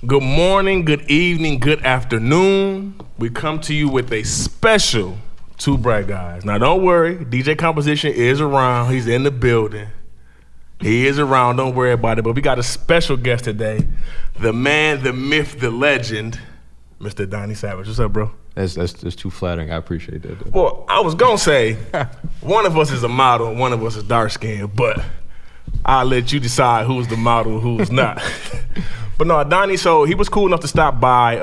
Good morning, good evening, good afternoon. We come to you with a special Two Bright Guys. Now don't worry, DJ Composition is around. He's in the building. He is around, don't worry about it. But we got a special guest today. The man, the myth, the legend, Mr. Donny Savage. What's up, bro? That's too flattering. I appreciate that, though. Well, I was gonna say, one of us is a model and one of us is dark skinned, but I'll let you decide who's the model and who's not. But no, Donny, so he was cool enough to stop by,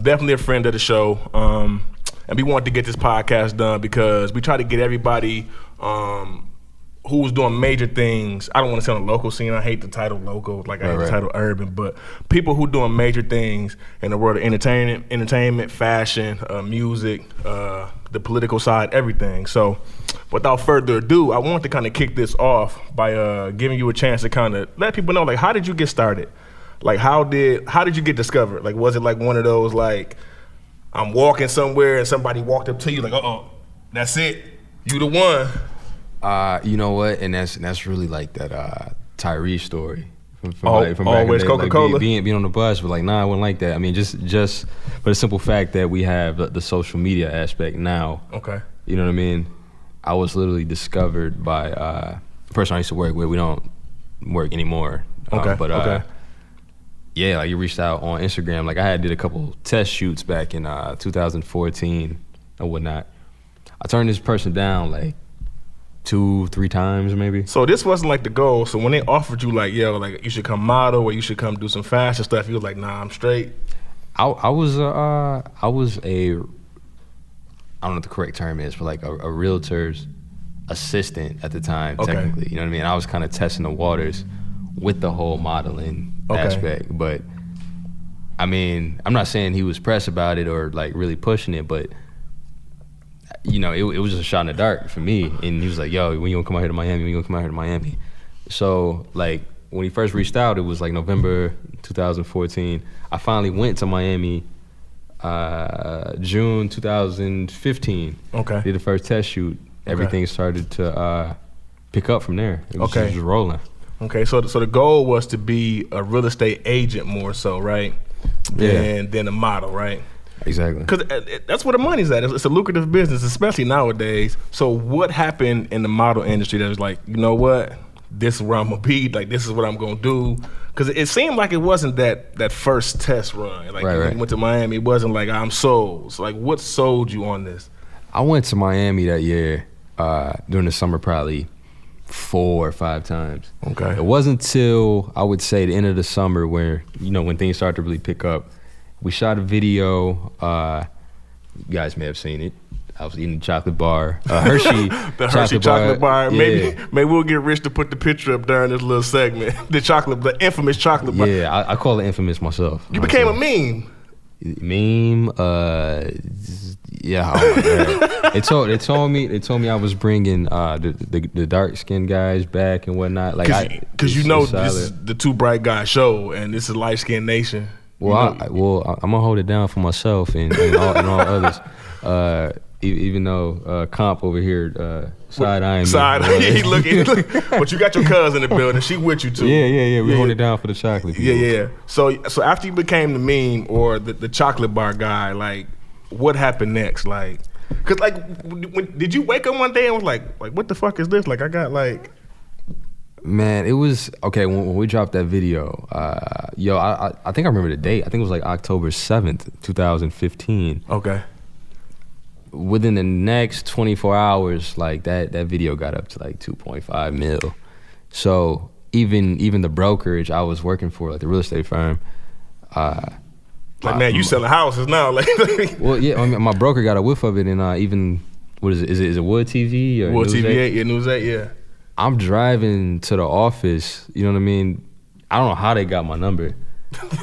definitely a friend of the show. And we wanted to get this podcast done because we try to get everybody who's doing major things. I don't want to say on the local scene. I hate the title local, like I hate the title urban, but people who doing major things in the world of entertainment, fashion, music, the political side, everything. So without further ado, I want to kind of kick this off by giving you a chance to kind of let people know, like, how did you get started? Like, how did you get discovered? Like, was it like one of those, like, I'm walking somewhere and somebody walked up to you like, that's it, you the one? You know what? And that's really like that Tyree story from always Coca-Cola, like being on the bus. But like, nah, I wasn't like that. I mean, just for the simple fact that we have the social media aspect now. Okay. You know what I mean? I was literally discovered by the person I used to work with. We don't work anymore. Okay. Yeah, like you reached out on Instagram. Like I did a couple test shoots back in 2014 or whatnot. I turned this person down like 2-3 times maybe. So this wasn't like the goal. So when they offered you like, yo, like you should come model or you should come do some fashion stuff, you was like, nah, I'm straight. I was a I don't know what the correct term is, but like a realtor's assistant at the time, technically. You know what I mean? I was kind of testing the waters with the whole modeling aspect. But I mean, I'm not saying he was pressed about it or like really pushing it, but you know, it was just a shot in the dark for me. And he was like, yo, when you gonna come out here to Miami? When you gonna come out here to Miami? So like when he first reached out, it was like November 2014. I finally went to Miami June 2015. Did the first test shoot. Everything started to pick up from there. It was just rolling. So the goal was to be a real estate agent more so, right? Than a model, right? Exactly. Because that's where the money's at. It's a lucrative business, especially nowadays. So what happened in the model industry that was like, you know what? This is where I'm going to be. Like, this is what I'm going to do. Because it seemed like it wasn't that first test run. Like, when you went to Miami, it wasn't like, I'm sold. So, like, what sold you on this? I went to Miami that year during the summer probably 4 or 5 times. It wasn't till, I would say, the end of the summer where, you know, when things started to really pick up. We shot a video. You guys may have seen it. I was eating a chocolate bar. Hershey. The Hershey chocolate bar. Maybe we'll get Rich to put the picture up during this little segment. The infamous chocolate bar. Yeah, I call it infamous myself. You became a meme. Meme. Yeah. Oh my God. They told me I was bringing the dark skinned guys back and whatnot. Like, because you know this is the Two Bright Guys show, and this is Light Skinned Nation. Well, I'm gonna hold it down for myself and all others. Even though Comp over here side-eyeing me. He looking. But you got your cousin in the building. She with you too. Yeah. We hold it down for the chocolate people. Yeah. So after you became the meme or the chocolate bar guy, like, what happened next? Like, cause like, did you wake up one day and was like, what the fuck is this? Like, I got like. Man, it was, when we dropped that video, I think I remember the date. I think it was like October 7th, 2015. Within the next 24 hours, like that video got up to like 2.5 mil. So even the brokerage I was working for, like the real estate firm, like, man, you selling houses now. Like, well, yeah, I mean, my broker got a whiff of it, and even, what is it? Is it Wood TV or Wood TV 8? Yeah, News 8, yeah. I'm driving to the office, you know what I mean? I don't know how they got my number,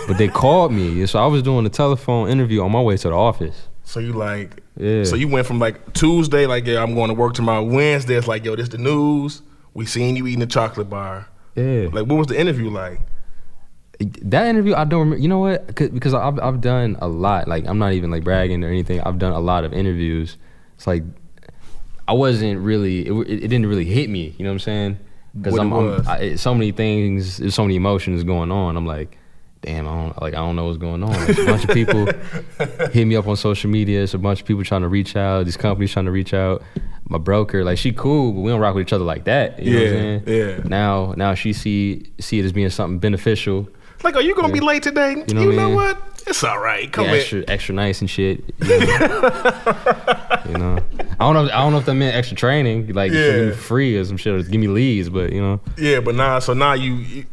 but they called me. And so I was doing a telephone interview on my way to the office. So you like, so you went from like Tuesday, like, yeah, I'm going to work tomorrow. Wednesday, it's like, yo, this the news. We seen you eating a chocolate bar. Yeah. Like, what was the interview like? That interview, I don't remember. You know what? Because I've done a lot. Like, I'm not even like bragging or anything. I've done a lot of interviews. It's like, I wasn't really, it didn't really hit me, you know what I'm saying? Because so many things, there's so many emotions going on. I'm like, damn, I don't know what's going on. There's a bunch of people hit me up on social media. It's a bunch of people trying to reach out. These companies trying to reach out. My broker, like, she cool, but we don't rock with each other like that. You know what I'm saying? Yeah. Now she see it as being something beneficial. Like, are you gonna be late today? You know what? It's all right. Come in. Extra nice and shit. You know? I don't know if that meant extra training, like give me free or some shit, or give me leads, but you know. Yeah, but now you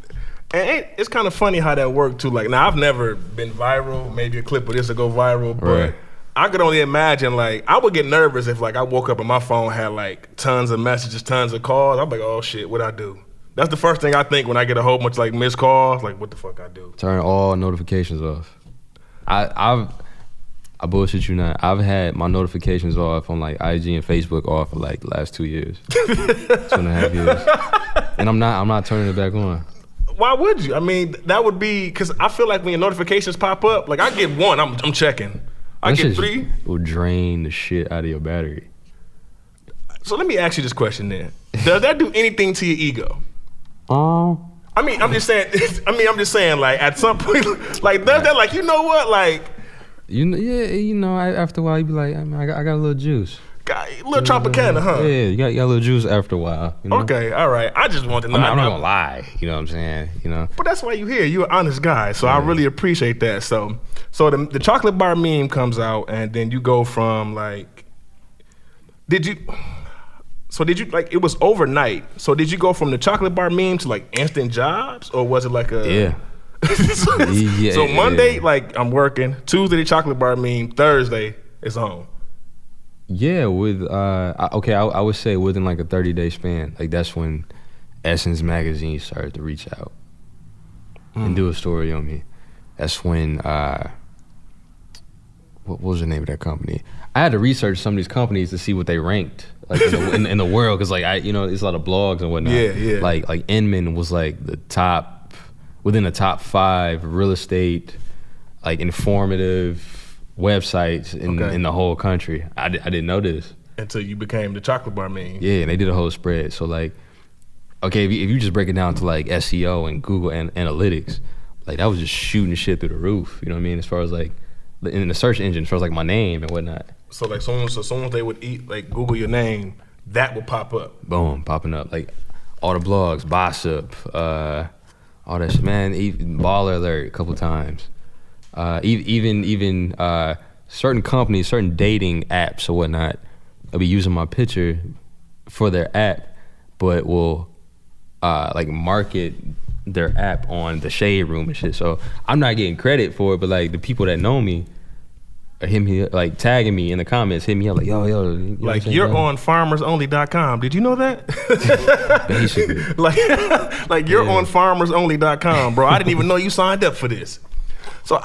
and it's kind of funny how that worked too. Like, now I've never been viral. Maybe a clip of this will go viral, but I could only imagine, like, I would get nervous if, like, I woke up and my phone had, like, tons of messages, tons of calls. I'm like, oh shit, what'd I do? That's the first thing I think when I get a whole bunch, like, missed calls. Like, what the fuck I do? Turn all notifications off. I bullshit you not. I've had my notifications off on, like, IG and Facebook off for, like, the last 2 years, 2.5 years, and I'm not turning it back on. Why would you? I mean, that would be because I feel like when your notifications pop up, like, I get one, I'm checking. I get 3. Will drain the shit out of your battery. So let me ask you this question then: does that do anything to your ego? I mean, I'm just saying. Like, at some point, like, does that, like, you know what, like, after a while you be like, I got a little juice. A little Tropicana, huh? Yeah, you got a little juice after a while. You know? Okay, all right. I just want to know. I'm not gonna lie. You know what I'm saying? You know. But that's why you're here. You're an honest guy, so I really appreciate that. So the chocolate bar meme comes out, and then you go from, like, did you like, it was overnight? So did you go from the chocolate bar meme to, like, instant jobs, or was it like a So Monday, like, I'm working. Tuesday, the chocolate bar meme. Thursday, it's on. Yeah, I would say within, like, a 30-day span. Like, that's when Essence Magazine started to reach out and do a story on me. That's when, what was the name of that company? I had to research some of these companies to see what they ranked, like, in the world, because, like, there's a lot of blogs and whatnot. Yeah. Like Inman was, like, within the top 5 real estate, like, informative websites in the whole country. I didn't know this until you became the chocolate bar meme. Yeah, and they did a whole spread. So, like, okay, if you just break it down to, like, SEO and Google Analytics, like, that was just shooting shit through the roof. You know what I mean? As far as, like, in the search engine, as far as, like, my name and whatnot. So, like, as soon as they would Google your name, that would pop up. Boom, popping up. Like, all the blogs, Bossip, all that shit, man. Baller Alert a couple times. Even certain companies, certain dating apps or whatnot, will be using my picture for their app, but will like, market their app on the Shade Room and shit. So I'm not getting credit for it, but, like, the people that know me are hitting me, like, tagging me in the comments, hitting me up like, yo. You know, like, you're on farmersonly.com. Did you know that? Basically. like you're on farmersonly.com, bro. I didn't even know you signed up for this. So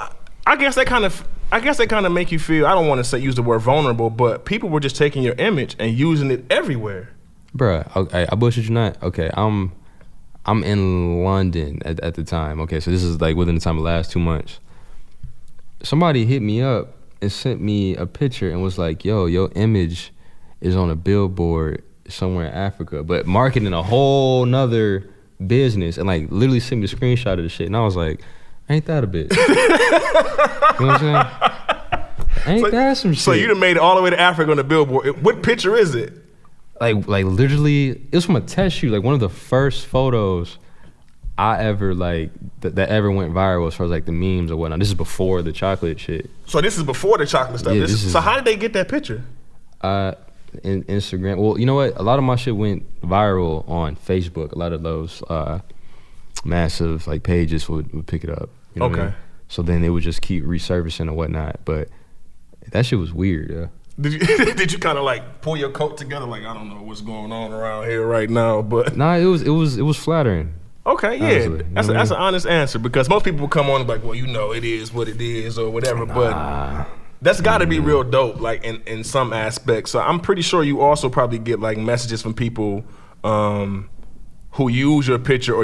I guess that kind of make you feel, I don't want to use the word vulnerable, but people were just taking your image and using it everywhere. Bruh, okay, I bullshit you not. Okay, I'm in London at the time. Okay, so this is, like, within the time of the last 2 months. Somebody hit me up and sent me a picture and was like, yo, your image is on a billboard somewhere in Africa, but marketing a whole nother business, and, like, literally sent me a screenshot of the shit. And I was like, ain't that a bitch? You know what I'm saying? Ain't that some shit? So you done made it all the way to Africa on the billboard. What picture is it? Like literally, it was from a test shoot. Like, one of the first photos I ever, like, that ever went viral as far as, like, the memes or whatnot. This is before the chocolate shit. So this is before the chocolate stuff. Yeah, so how did they get that picture? In Instagram. Well, you know what? A lot of my shit went viral on Facebook. A lot of those massive, like, pages would pick it up. You know what I mean? So then they would just keep resurfacing and whatnot. But that shit was weird, yeah. Did you kind of, like, pull your coat together, like, I don't know what's going on around here right now, but nah, it was flattering. Okay, yeah, honestly, that's an honest answer, because most people will come on and be like, well, you know, it is what it is or whatever, but that's got to be real dope, like, in some aspects. So I'm pretty sure you also probably get, like, messages from people who use your picture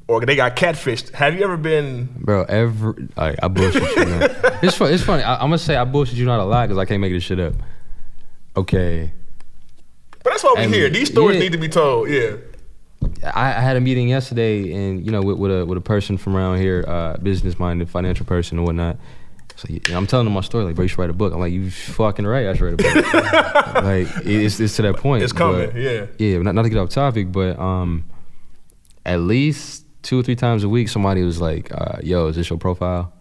or they got catfished. Have you ever been? Bro, I bullshit you not. It's funny. I'm gonna say I bullshit you not a lot because I can't make this shit up. Okay. But that's what we hear. These stories need to be told. Yeah. I had a meeting yesterday, and with a person from around here, business-minded, financial person and whatnot. So I'm telling them my story, like, bro, you should write a book. I'm like, you fucking right, I should write a book. Like, it's to that point. It's coming, Yeah, not to get off topic, but at least 2 or 3 times a week, somebody was like, yo, is this your profile?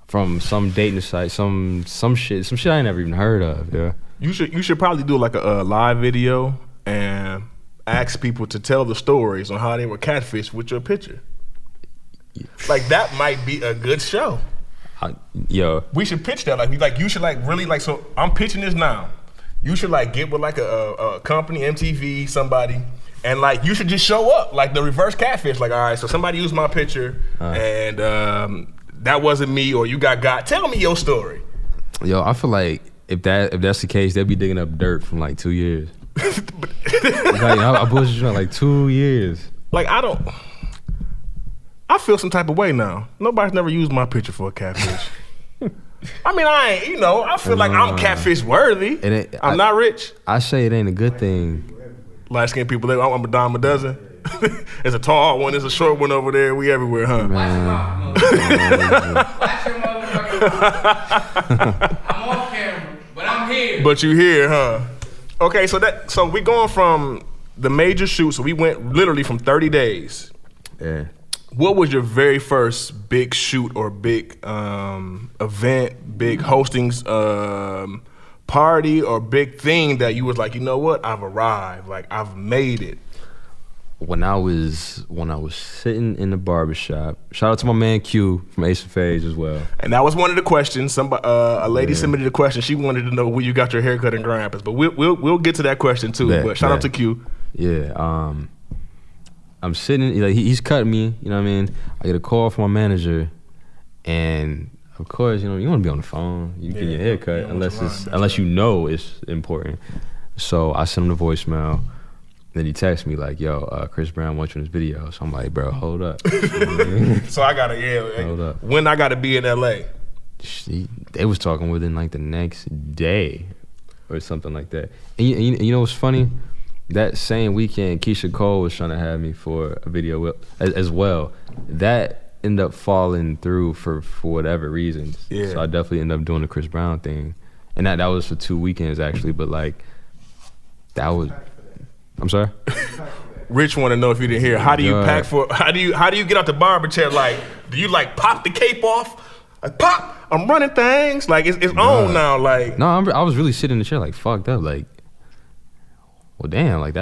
From some dating site, some shit I ain't never even heard of. Yeah. You should probably do like a live video and ask people to tell the stories on how they were catfished with your picture. Like, that might be a good show. We should pitch that. Like you should really so I'm pitching this now. You should get with a company, MTV, somebody, and you should just show up like the reverse catfish. Like, all right, so somebody used my picture and that wasn't me, or you got. Tell me your story. Yo, I feel like if that's the case, they'll be digging up dirt from 2 years. I bullshit you 2 years. I feel some type of way now. Nobody's never used my picture for a catfish. I mean, I ain't, I feel like I'm catfish worthy. I'm not rich. I say it ain't a good thing. Light skinned people, I'm a dime a dozen. There's a tall one, there's a short one over there. We everywhere, huh? Man. I'm off camera, but I'm here. But you here, huh? Okay, so we going from the major shoot. So we went literally from 30 days. Yeah. What was your very first big shoot or big event, big hostings, party or big thing that you was like, you know what, I've arrived, like I've made it? When I was sitting in the barbershop, shout out to my man Q from Ace of Phase as well. And that was one of the questions. A lady submitted a question. She wanted to know where you got your haircut in Grand Rapids, but we'll get to that question too. But shout out to Q. Yeah. I'm sitting, he's cutting me, you know what I mean? I get a call from my manager, and of course, you want to be on the phone. You get your haircut unless you know it's important. So I send him the voicemail. Then he texts me like, yo, Chris Brown wants you in this video. So I'm like, bro, hold up. So I gotta, hold up. When I gotta be in LA? They was talking within the next day or something like that. And you know what's funny? That same weekend, Keisha Cole was trying to have me for a video as well. That ended up falling through for whatever reasons. Yeah. So I definitely ended up doing the Chris Brown thing. And that was for 2 weekends actually, but that was, I'm sorry? Rich want to know if you didn't hear. How do you pack for, how do you get out the barber chair? Do you pop the cape off? Pop, I'm running things. It's on now. No, I was really sitting in the chair fucked up. Well, damn, that's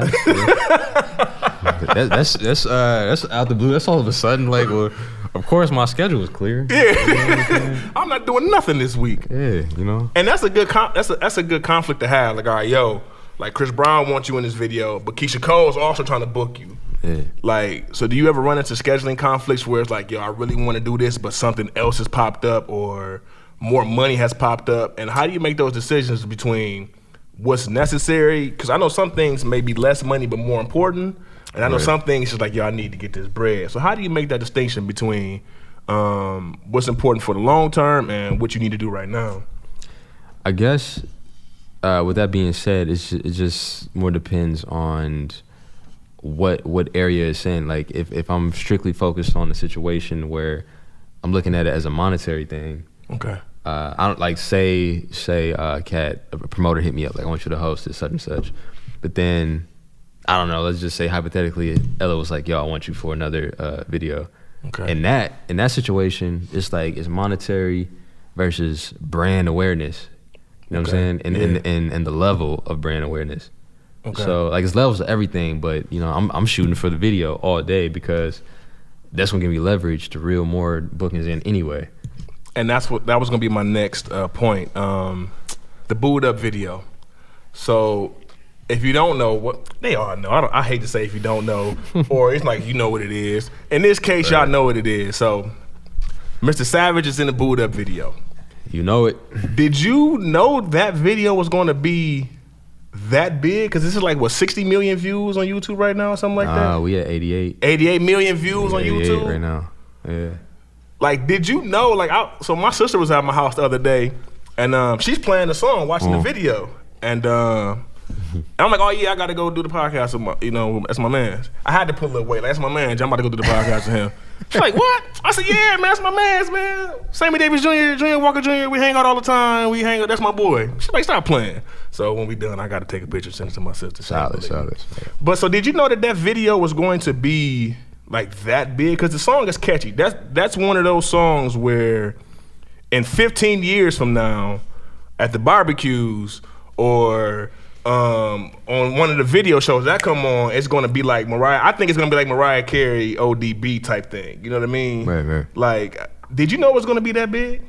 out the blue. That's all of a sudden, well, of course my schedule was clear. Yeah, I'm not doing nothing this week. Yeah, and that's a good that's a good conflict to have. All right, yo, Chris Brown wants you in this video, but Keisha Cole's also trying to book you. Yeah. So do you ever run into scheduling conflicts where it's yo, I really want to do this, but something else has popped up or more money has popped up, and how do you make those decisions between what's necessary? Because I know some things may be less money but more important, and I know some things just yo, I need to get this bread. So how do you make that distinction between what's important for the long term and what you need to do right now? I guess with that being said, it just more depends on what area it's in. If I'm strictly focused on the situation where I'm looking at it as a monetary thing. Okay. I don't say Kat, a promoter hit me up I want you to host it, such and such, but then I don't know. Let's just say hypothetically, Ella was like, "Yo, I want you for another video." Okay. In that situation, it's it's monetary versus brand awareness. You know what I'm saying? And the level of brand awareness. Okay. So it's levels of everything, but I'm shooting for the video all day because that's gonna give me leverage to reel more bookings in anyway. And that was gonna be my next point. The booed up video. So if you don't know what they all know, I hate to say if you don't know, or it's you know what it is. In this case, y'all know what it is. So Mr. Savage is in the booed up video. You know it. Did you know that video was going to be that big? Because this is 60 million views on YouTube right now or something like that? We at 88. 88 million views on YouTube? Right now, yeah. Did you know, so my sister was at my house the other day, and she's playing the song, watching the video, and And I'm like, oh yeah, I gotta go do the podcast with my, that's my man. I had to put a little weight. Like, that's my man. I'm about to go do the podcast with him. She's like, what? I said, yeah, man, that's my man's, man. Sammy Davis Jr., Junior Walker Jr., we hang out all the time. We hang out, that's my boy. She's like, stop playing. So when we done, I gotta take a picture, send it to my sister. Solid. But so did you know that video was going to be like that big? Because the song is catchy. That's one of those songs where in 15 years from now, at the barbecues or on one of the video shows that come on, it's gonna be like Mariah. I think it's gonna be like Mariah Carey ODB type thing. You know what I mean? Right. Like, did you know it was gonna be that big?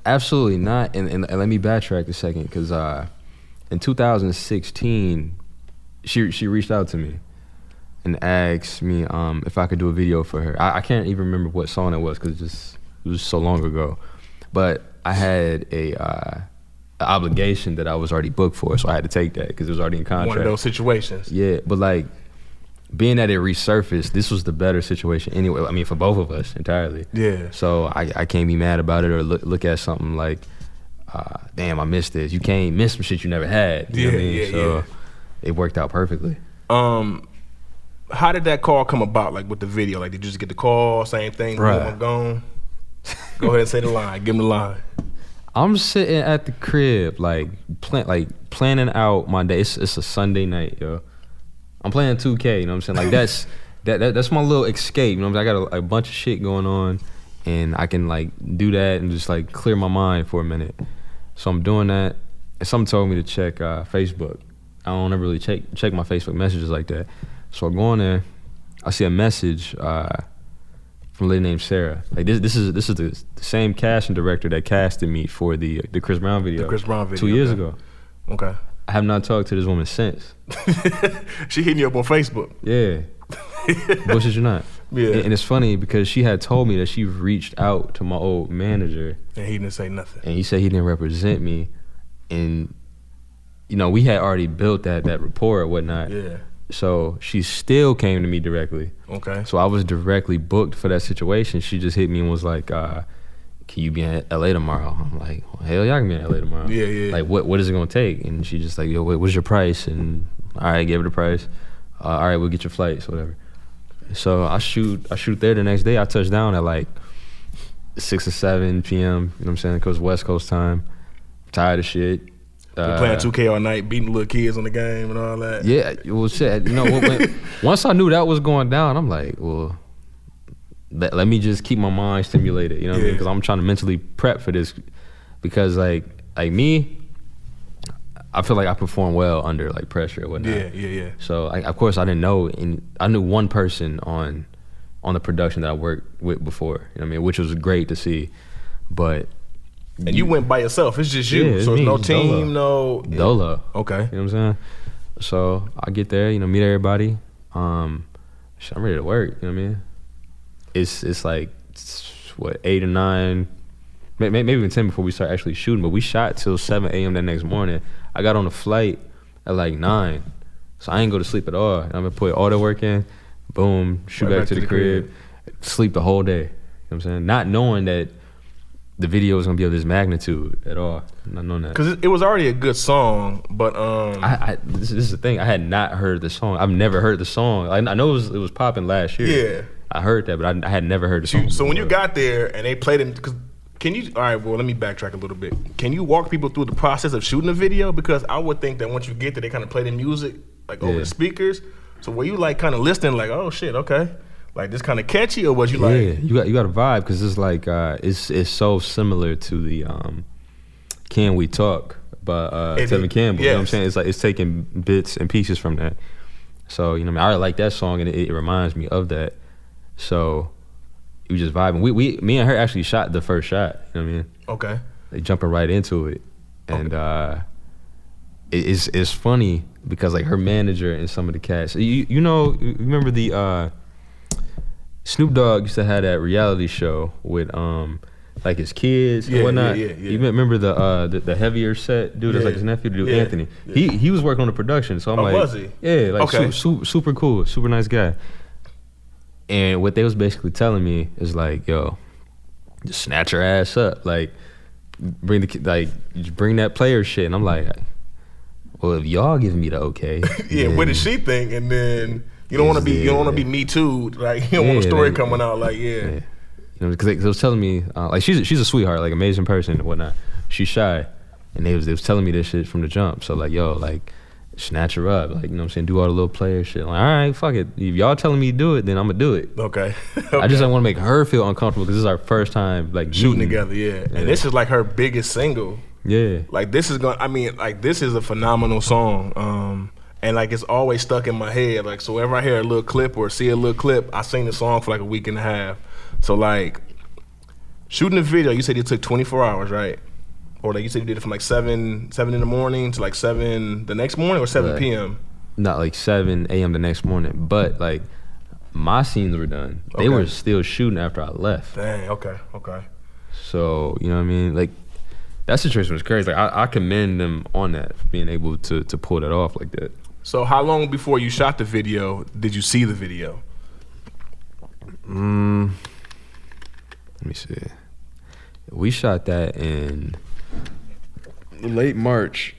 Absolutely not. And let me backtrack a second, because in 2016, she reached out to me and asked me if I could do a video for her. I can't even remember what song it was because it was so long ago. But I had a obligation that I was already booked for, so I had to take that because it was already in contract. One of those situations. Yeah, but like, being that it resurfaced, this was the better situation anyway. I mean, for both of us entirely. Yeah. So I can't be mad about it or look at something like, damn, I missed this. You can't miss some shit you never had. You know what I mean? So it worked out perfectly. How did that call come about? Like with the video, like did you just get the call? Same thing. Right. Boom, I'm gone. Go ahead and say the line. Give him the line. I'm sitting at the crib, like planning out my day. It's a Sunday night, yo. I'm playing 2K, you know what I'm saying? Like that's my little escape, you know what I'm saying? I got a bunch of shit going on, and I can like do that and just like clear my mind for a minute. So I'm doing that, and someone told me to check Facebook. I don't ever really check my Facebook messages like that. So I go on there, I see a message from a lady named Sarah. Like this is the same casting director that casted me for the Chris Brown video. The Chris Brown video 2 years ago. Okay. I have not talked to this woman since. She hitting you up on Facebook. Yeah. Bullshit you not. Yeah. And it's funny because she had told me that she reached out to my old manager. And he didn't say nothing. And he said he didn't represent me. And, we had already built that rapport or whatnot. Yeah. So she still came to me directly. Okay. So I was directly booked for that situation. She just hit me and was like, can you be in LA tomorrow? I'm like, well, hell yeah, I can be in LA tomorrow. Yeah. Like, what is it gonna take? And she just like, yo, what's your price? And all right, I gave her the price. All right, we'll get your flights, whatever. So I shoot there the next day. I touch down at like 6 or 7 p.m. You know what I'm saying? Cause West Coast time. I'm tired of shit. You're playing 2K all night, beating little kids on the game and all that. Yeah, well, shit. Once I knew that was going down, I'm like, well, let me just keep my mind stimulated, you know what I mean? Because I'm trying to mentally prep for this. Because like me, I feel like I perform well under like pressure or whatnot. Yeah. So of course I didn't know, and I knew one person on the production that I worked with before, you know what I mean, which was great to see. But you went by yourself. It's just you. Yeah, so it's no team, no Dolo. Okay. You know what I'm saying? So I get there, meet everybody. I'm ready to work, you know what I mean? It's like, what, 8 or 9, maybe even 10 before we start actually shooting, but we shot till 7 a.m. that next morning. I got on a flight at like 9, so I ain't go to sleep at all. I'm gonna put all the work in, boom, shoot back to the crib, sleep the whole day. You know what I'm saying? Not knowing that the video was gonna be of this magnitude at all. Not knowing that. Because it was already a good song, but this is the thing. I had not heard the song. I've never heard the song. I know it was popping last year. Yeah. I heard that, but I had never heard the song. So when you got there and they played it, all right, well, let me backtrack a little bit. Can you walk people through the process of shooting a video? Because I would think that once you get there, they kind of play the music like over the speakers. So were you like kind of listening like, oh shit, okay. Like this kind of catchy, or was you like? Yeah, you got a vibe, because it's like it's so similar to the Can We Talk by Tevin Campbell. You know what I'm saying? It's like it's taking bits and pieces from that. So I really like that song, and it reminds me of that. So we just vibing. Me and her actually shot the first shot. You know what I mean? Okay. They jumping right into it, and it's funny because like her manager and some of the cast. You remember the Snoop Dogg used to have that reality show with like his kids and whatnot. Yeah. You remember the heavier set dude that's like his nephew, dude Anthony. Yeah. He was working on the production, so I'm like, was he? Yeah, like super cool, super nice guy. And what they was basically telling me is like, yo, just snatch her ass up, like bring that player shit. And I'm like, well, if y'all giving me the okay, yeah, what does she think? And then you don't want to be, be me too. Like you don't want a story coming out. Like You know, because they was telling me like she's a sweetheart, like amazing person and whatnot. She's shy, and they was telling me this shit from the jump. So like, yo, like snatch her up, like, you know what I'm saying, do all the little player shit. Like, all right, fuck it. If y'all telling me to do it, then I'm gonna do it. Okay. I just don't want to make her feel uncomfortable because this is our first time like shooting together. Yeah, and this is like her biggest single. Yeah, like this is gonna. I mean, like this is a phenomenal song. And like it's always stuck in my head. Like so, whenever I hear a little clip or see a little clip, I sing the song for like a week and a half. So like shooting the video, you said it took 24 hours, right? Or like you said you did it from like 7 in the morning to like 7 the next morning or 7 p.m.? Not like 7 a.m. the next morning, but like my scenes were done. They were still shooting after I left. Dang, okay. So, you know what I mean? Like that situation was crazy. Like I commend them on that, being able to pull that off like that. So how long before you shot the video did you see the video? Let me see. We shot that in late March.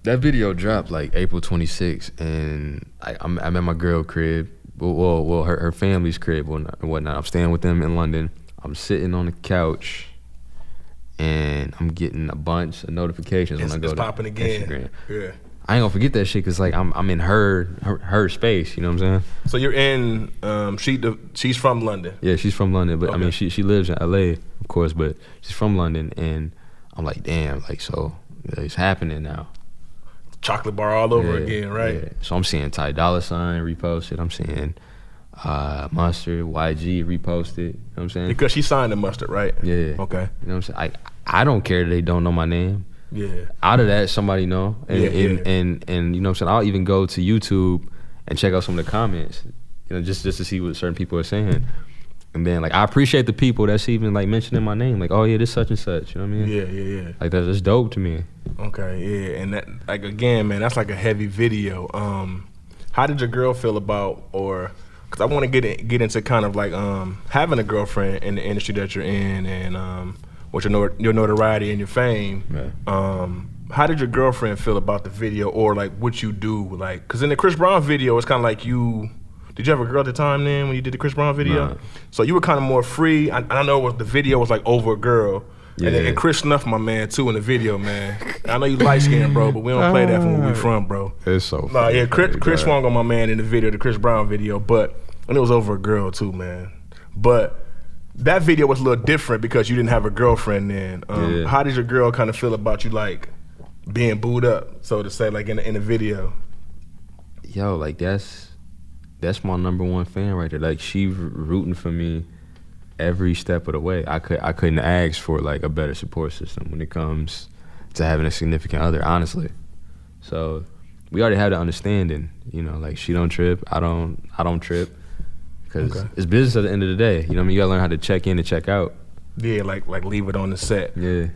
That video dropped like April 26th, and I'm at my girl crib. Well, her family's crib and whatnot. I'm staying with them in London. I'm sitting on the couch, and I'm getting a bunch of notifications when I go to popping again. Instagram. Yeah. I ain't gonna forget that shit because like I'm in her space. You know what I'm saying? So you're in. She's from London. Yeah, she's from London, but I mean she lives in LA, of course, but she's from London, and I'm like, damn, like so it's happening now. Chocolate bar all over again, right? Yeah. So I'm seeing Ty Dolla $ign reposted. I'm seeing Mustard, YG reposted. You know what I'm saying? Because she signed the Mustard, right? Yeah. Okay. You know what I'm saying? I don't care that they don't know my name. Yeah. Out of that, somebody know. And you know what I'm saying? I'll even go to YouTube and check out some of the comments, you know, just to see what certain people are saying. And then like I appreciate the people that's even like mentioning my name, like, oh yeah, this such and such. You know what I Yeah. mean? Like that's dope to me. Okay, yeah. And that like again, man, that's like a heavy video. How did your girl feel about, or because I want to get into kind of like having a girlfriend in the industry that you're in, and with your notoriety and your fame. Right. How did your girlfriend feel about the video, or like what you do? Like, because in the Chris Brown video, it's kind of like you. Did you have a girl at the time then when you did the Chris Brown video? Nah. So you were kind of more free. I know the video was like over a girl. Yeah. And Chris Snuff, my man, too, in the video, man. I know you light skinned, bro, but we don't play that from where we from, bro. It's so funny. Nah, yeah, Chris swung on my man in the video, the Chris Brown video, and it was over a girl too, man. But that video was a little different because you didn't have a girlfriend then. How did your girl kind of feel about you, like, being booed up, so to say, like in the video? Yo, like that's my #1 fan right there. Like she rooting for me every step of the way. I couldn't ask for like a better support system when it comes to having a significant other, honestly. So we already have the understanding, you know, like she don't trip, I don't trip, because it's business at the end of the day. You know what I mean? You gotta learn how to check in and check out. Yeah, like leave it on the set. Yeah.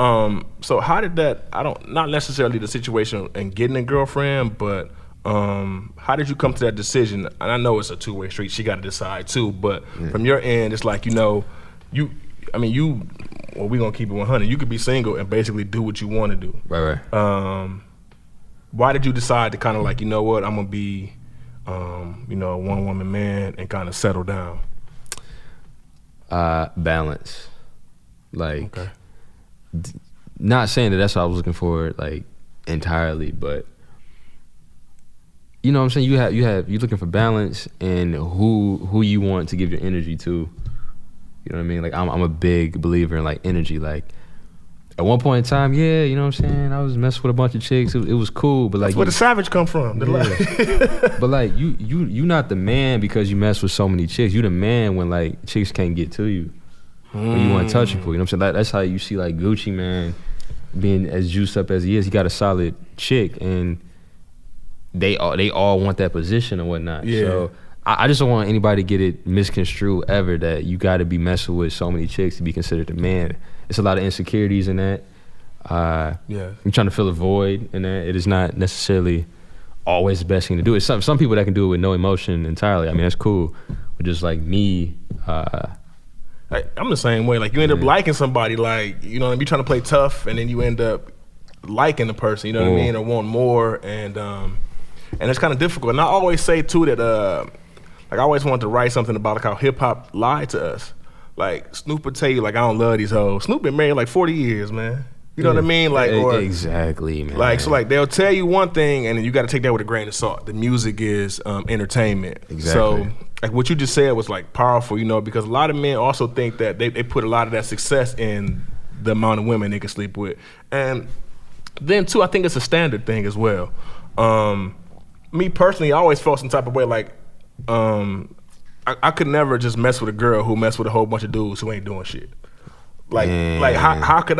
So how did that? Not necessarily the situation and getting a girlfriend, but how did you come to that decision? And I know it's a two-way street. She got to decide too. But from your end, it's like, you know, well, we gonna keep it 100. You could be single and basically do what you want to do. Right. Why did you decide to kind of like, you know what, I'm gonna be, you know, a one-woman man and kind of settle down? Balance. Like, not saying that that's what I was looking for, like, entirely, but you know what I'm saying? You're looking for balance and who you want to give your energy to. You know what I mean? Like I'm a big believer in like energy. Like at one point in time, yeah, you know what I'm saying? I was messing with a bunch of chicks. It was cool, but like that's where the Savage come from. But like you not the man because you mess with so many chicks. You the man when like chicks can't get to you. When you want touchable. You know what I'm saying? That's how you see like Gucci Man being as juiced up as he is. He got a solid chick and they all want that position and whatnot. Yeah. So I just don't want anybody to get it misconstrued ever that you got to be messing with so many chicks to be considered a man. It's a lot of insecurities in that. You're trying to fill a void in that. It is not necessarily always the best thing to do. It's some people that can do it with no emotion entirely. I mean, that's cool. But just like me, I'm the same way. Like you end up liking somebody, like, you know, you trying to play tough and then you end up liking the person, you know what I mean, or want more, and it's kind of difficult. And I always say too that like I always wanted to write something about like how hip hop lied to us. Like Snoop would tell you like I don't love these hoes. Snoop been married like 40 years, man. You know what I mean? Like, or exactly, man. Like, so like they'll tell you one thing, and then you got to take that with a grain of salt. The music is entertainment. Exactly. So like what you just said was like powerful, you know, because a lot of men also think that they put a lot of that success in the amount of women they can sleep with, and then too, I think it's a standard thing as well. Me personally, I always felt some type of way like I could never just mess with a girl who messed with a whole bunch of dudes who ain't doing shit. Like how could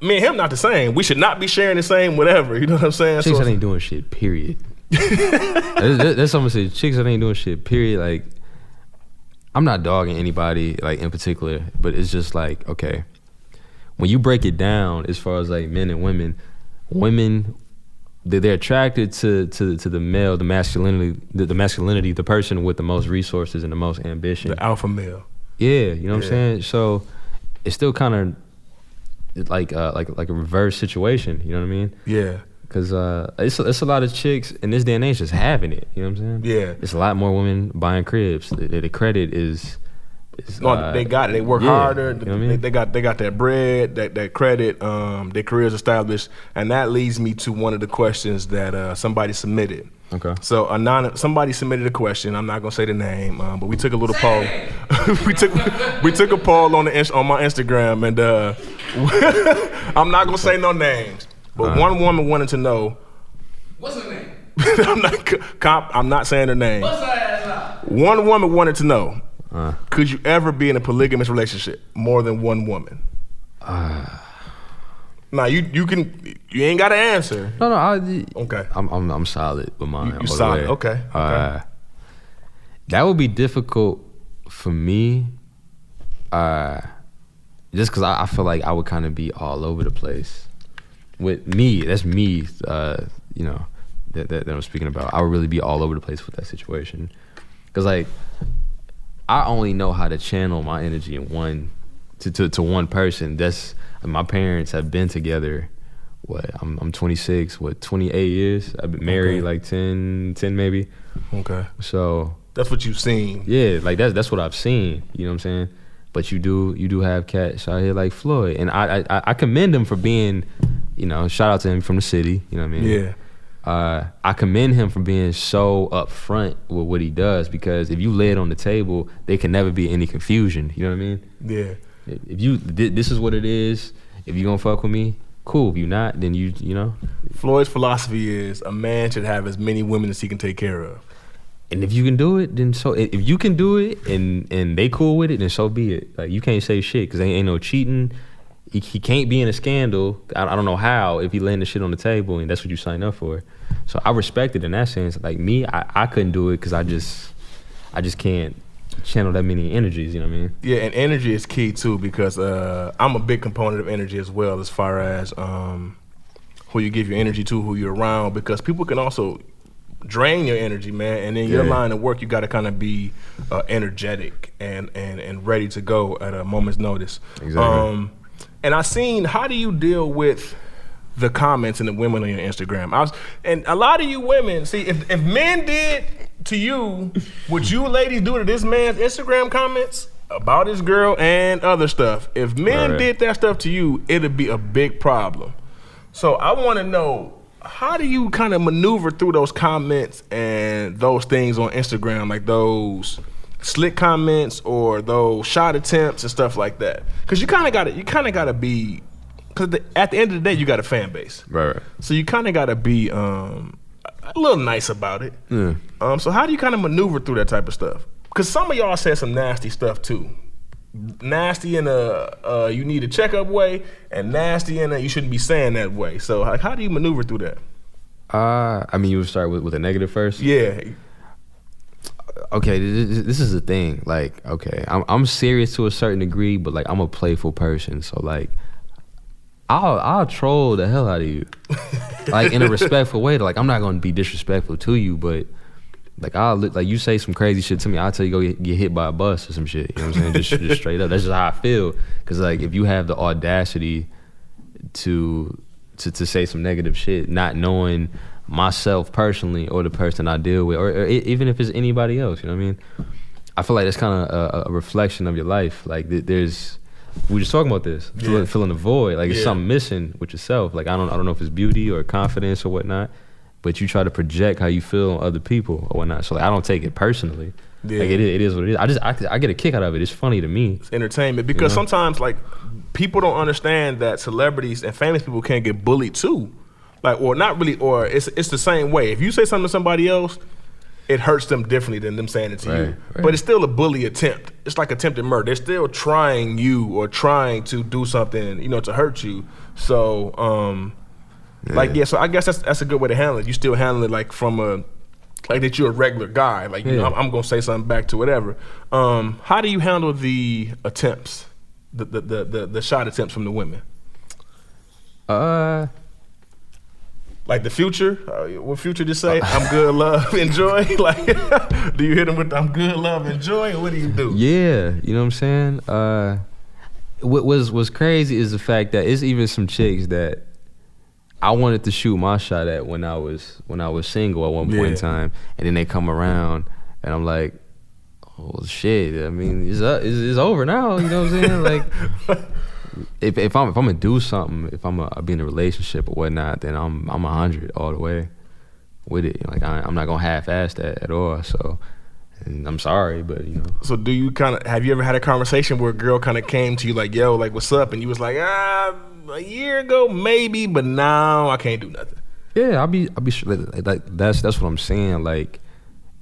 me and him not the same. We should not be sharing the same whatever. You know what I'm saying? Chicks that ain't doing shit, period. That's what I'm saying. Chicks that ain't doing shit, period. Like, I'm not dogging anybody like in particular, but it's just like, okay, when you break it down as far as like men and women, they're attracted to the male, the masculinity, the person with the most resources and the most ambition. The alpha male. Yeah, you know what I'm saying? So it's still kind of like a reverse situation, you know what I mean? Yeah. Because it's a lot of chicks in this day and age just having it, you know what I'm saying? Yeah. It's a lot more women buying cribs. The credit is no, they got it. They work harder. You know what I mean? They got that bread, that credit. Their careers established, and that leads me to one of the questions that somebody submitted. Okay. So somebody submitted a question. I'm not gonna say the name, but we took a little poll. we took a poll on my Instagram, and I'm not gonna say no names, but one woman wanted to know. What's her name? I'm not saying her name. What's her ass out? One woman wanted to know. Could you ever be in a polygamous relationship, more than one woman? Now you ain't got to answer. No, okay. I'm solid with mine. You solid? Okay. That would be difficult for me, just because I feel like I would kind of be all over the place. With me, that's me. You know, that I'm speaking about. I would really be all over the place with that situation, because like, I only know how to channel my energy in one to one person. That's my parents have been together. What I'm 26. 28 years. I've been married like 10 maybe. Okay. So that's what you've seen. Yeah, like that's what I've seen. You know what I'm saying? But you do have cats out here like Floyd, and I commend him for being, you know, shout out to him from the city. You know what I mean? Yeah. I commend him for being so upfront with what he does, because if you lay it on the table, there can never be any confusion. You know what I mean? Yeah. If this is what it is. If you gonna fuck with me, cool. If you not, then you know. Floyd's philosophy is a man should have as many women as he can take care of. And if you can do it, then so. If you can do it and they cool with it, then so be it. Like, you can't say shit, because ain't no cheating. He can't be in a scandal. I don't know how, if he laying the shit on the table and that's what you sign up for. So I respect it in that sense. Like me, I couldn't do it because I just can't channel that many energies, you know what I mean? Yeah, and energy is key too, because I'm a big component of energy as well, as far as who you give your energy to, who you're around, because people can also drain your energy, man, and in your line of work, you got to kind of be energetic and ready to go at a moment's notice. Exactly. And I seen, how do you deal with the comments and the women on your Instagram? And a lot of you women, see, if men did to you, would you ladies do to this man's Instagram comments about his girl and other stuff? If men did that stuff to you, it'd be a big problem. So I want to know, how do you kind of maneuver through those comments and those things on Instagram, like those slick comments or those shot attempts and stuff like that? Because you kind of got to be, because at the end of the day, you got a fan base. Right. So you kind of got to be a little nice about it. Yeah. So how do you kind of maneuver through that type of stuff? Because some of y'all said some nasty stuff too. Nasty in a you need a checkup way, and nasty in a you shouldn't be saying that way. So like, how do you maneuver through that? I mean, you would start with a negative first? Yeah. Okay, this is the thing. Like, okay, I'm serious to a certain degree, but like, I'm a playful person, so like, I'll troll the hell out of you, like in a respectful way. Like, I'm not gonna be disrespectful to you, but like, like you say some crazy shit to me, I'll tell you go get hit by a bus or some shit. You know what I'm saying? just straight up. That's just how I feel. Cause like, if you have the audacity to to say some negative shit, not knowing myself personally or the person I deal with, or even if it's anybody else. You know what I mean? I feel like that's kind of a reflection of your life. Like there's, we were just talking about this, filling the void. Like it's something missing with yourself. Like I don't know if it's beauty or confidence or whatnot, but you try to project how you feel on other people or whatnot. So like I don't take it personally. Yeah. Like it is what it is. I get a kick out of it. It's funny to me. It's entertainment because sometimes like people don't understand that celebrities and famous people can get bullied too. Like, or not really, or it's the same way. If you say something to somebody else, it hurts them differently than them saying it to you. Right. But it's still a bully attempt. It's like attempted murder. They're still trying you or trying to do something, you know, to hurt you. So, so I guess that's a good way to handle it. You still handle it like from like that you're a regular guy. Like, you know, I'm gonna say something back to whatever. How do you handle the attempts, the shot attempts from the women? Like the Future, what Future just say? I'm good, love, enjoy. Like, do you hit them with I'm good, love, enjoy, or what do you do? Yeah, you know what I'm saying. What was crazy is the fact that it's even some chicks that I wanted to shoot my shot at when I was single at one point in time, and then they come around, and I'm like, oh shit. I mean, it's over now. You know what I'm saying? Like. If I'm gonna do something, if I'm gonna be in a relationship or whatnot, then I'm 100 all the way with it. Like I'm not gonna half-ass that at all. So, and I'm sorry, but you know. So do you have you ever had a conversation where a girl kind of came to you like, yo, like what's up, and you was like, a year ago maybe, but now I can't do nothing. Yeah, I'll be like that's what I'm saying. Like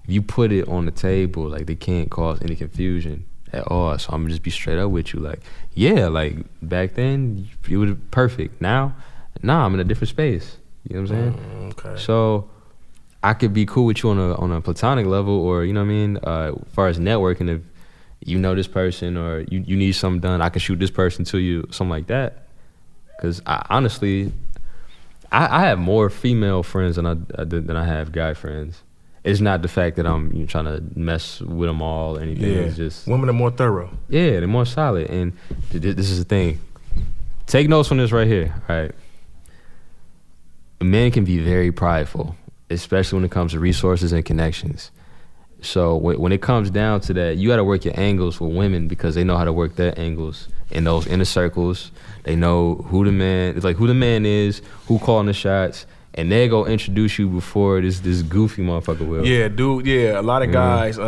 if you put it on the table, like they can't cause any confusion at all. So I'm gonna just be straight up with you. Like, yeah, like back then you were perfect. Now, I'm in a different space. You know what I'm saying? Okay. So I could be cool with you on a platonic level, or you know what I mean. As far as networking, if you know this person or you need something done, I can shoot this person to you, something like that. Because honestly, I have more female friends than I have guy friends. It's not the fact that I'm trying to mess with them all or anything. Yeah. It's just women are more thorough. Yeah, they're more solid. And this is the thing. Take notes on this right here, right? Men can be very prideful, especially when it comes to resources and connections. So when it comes down to that, you got to work your angles with women because they know how to work their angles in those inner circles. They know who the man is, who calling the shots. And they go introduce you before this goofy motherfucker will. Yeah, dude. Yeah, a lot of guys.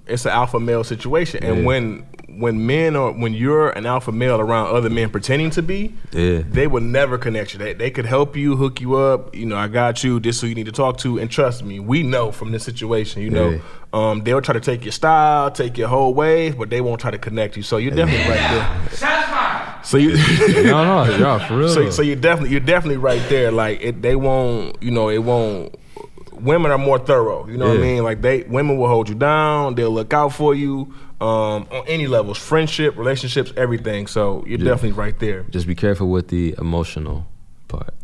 It's an alpha male situation, and when you're an alpha male around other men pretending to be, they will never connect you. They could help you, hook you up. You know, I got you. This is who you need to talk to. And trust me, we know from this situation. You know, they'll try to take your style, take your whole wave, but they won't try to connect you. So you're definitely right there. Shots fired. So you no, for real. So you're definitely right there. Like they won't, you know, it won't. Women are more thorough. You know what I mean? Like women will hold you down. They'll look out for you on any levels, friendship, relationships, everything. So you're definitely right there. Just be careful with the emotional part,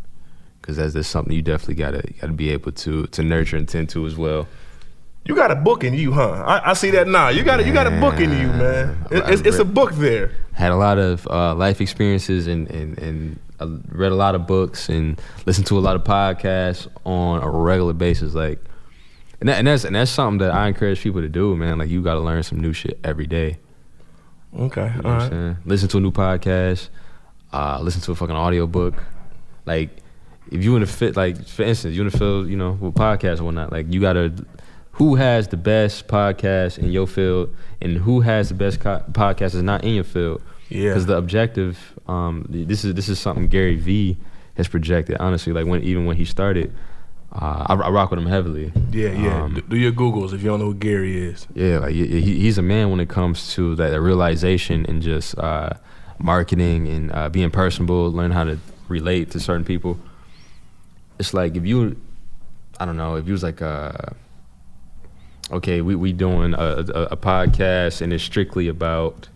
because that's something you definitely gotta be able to nurture and tend to as well. You got a book in you, huh? I see that now. You got a book in you, man. It's a book there. Had a lot of life experiences and I read a lot of books and listened to a lot of podcasts on a regular basis. Like, and that's something that I encourage people to do, man. Like, you got to learn some new shit every day. Okay, you know what I'm saying? Listen to a new podcast. Listen to a fucking audiobook. Like, if you in the fit, like for instance, you in the field, you know, with podcasts or whatnot. Like, you gotta. Who has the best podcast in your field, and who has the best podcast that's not in your field? Yeah. Because the objective, this is something Gary Vee has projected. Honestly, like when he started, I rock with him heavily. Yeah. Do your Googles if you don't know who Gary is. Yeah, like he's a man when it comes to that realization and just marketing and being personable, learn how to relate to certain people. It's like if you was like okay, we doing a podcast and it's strictly about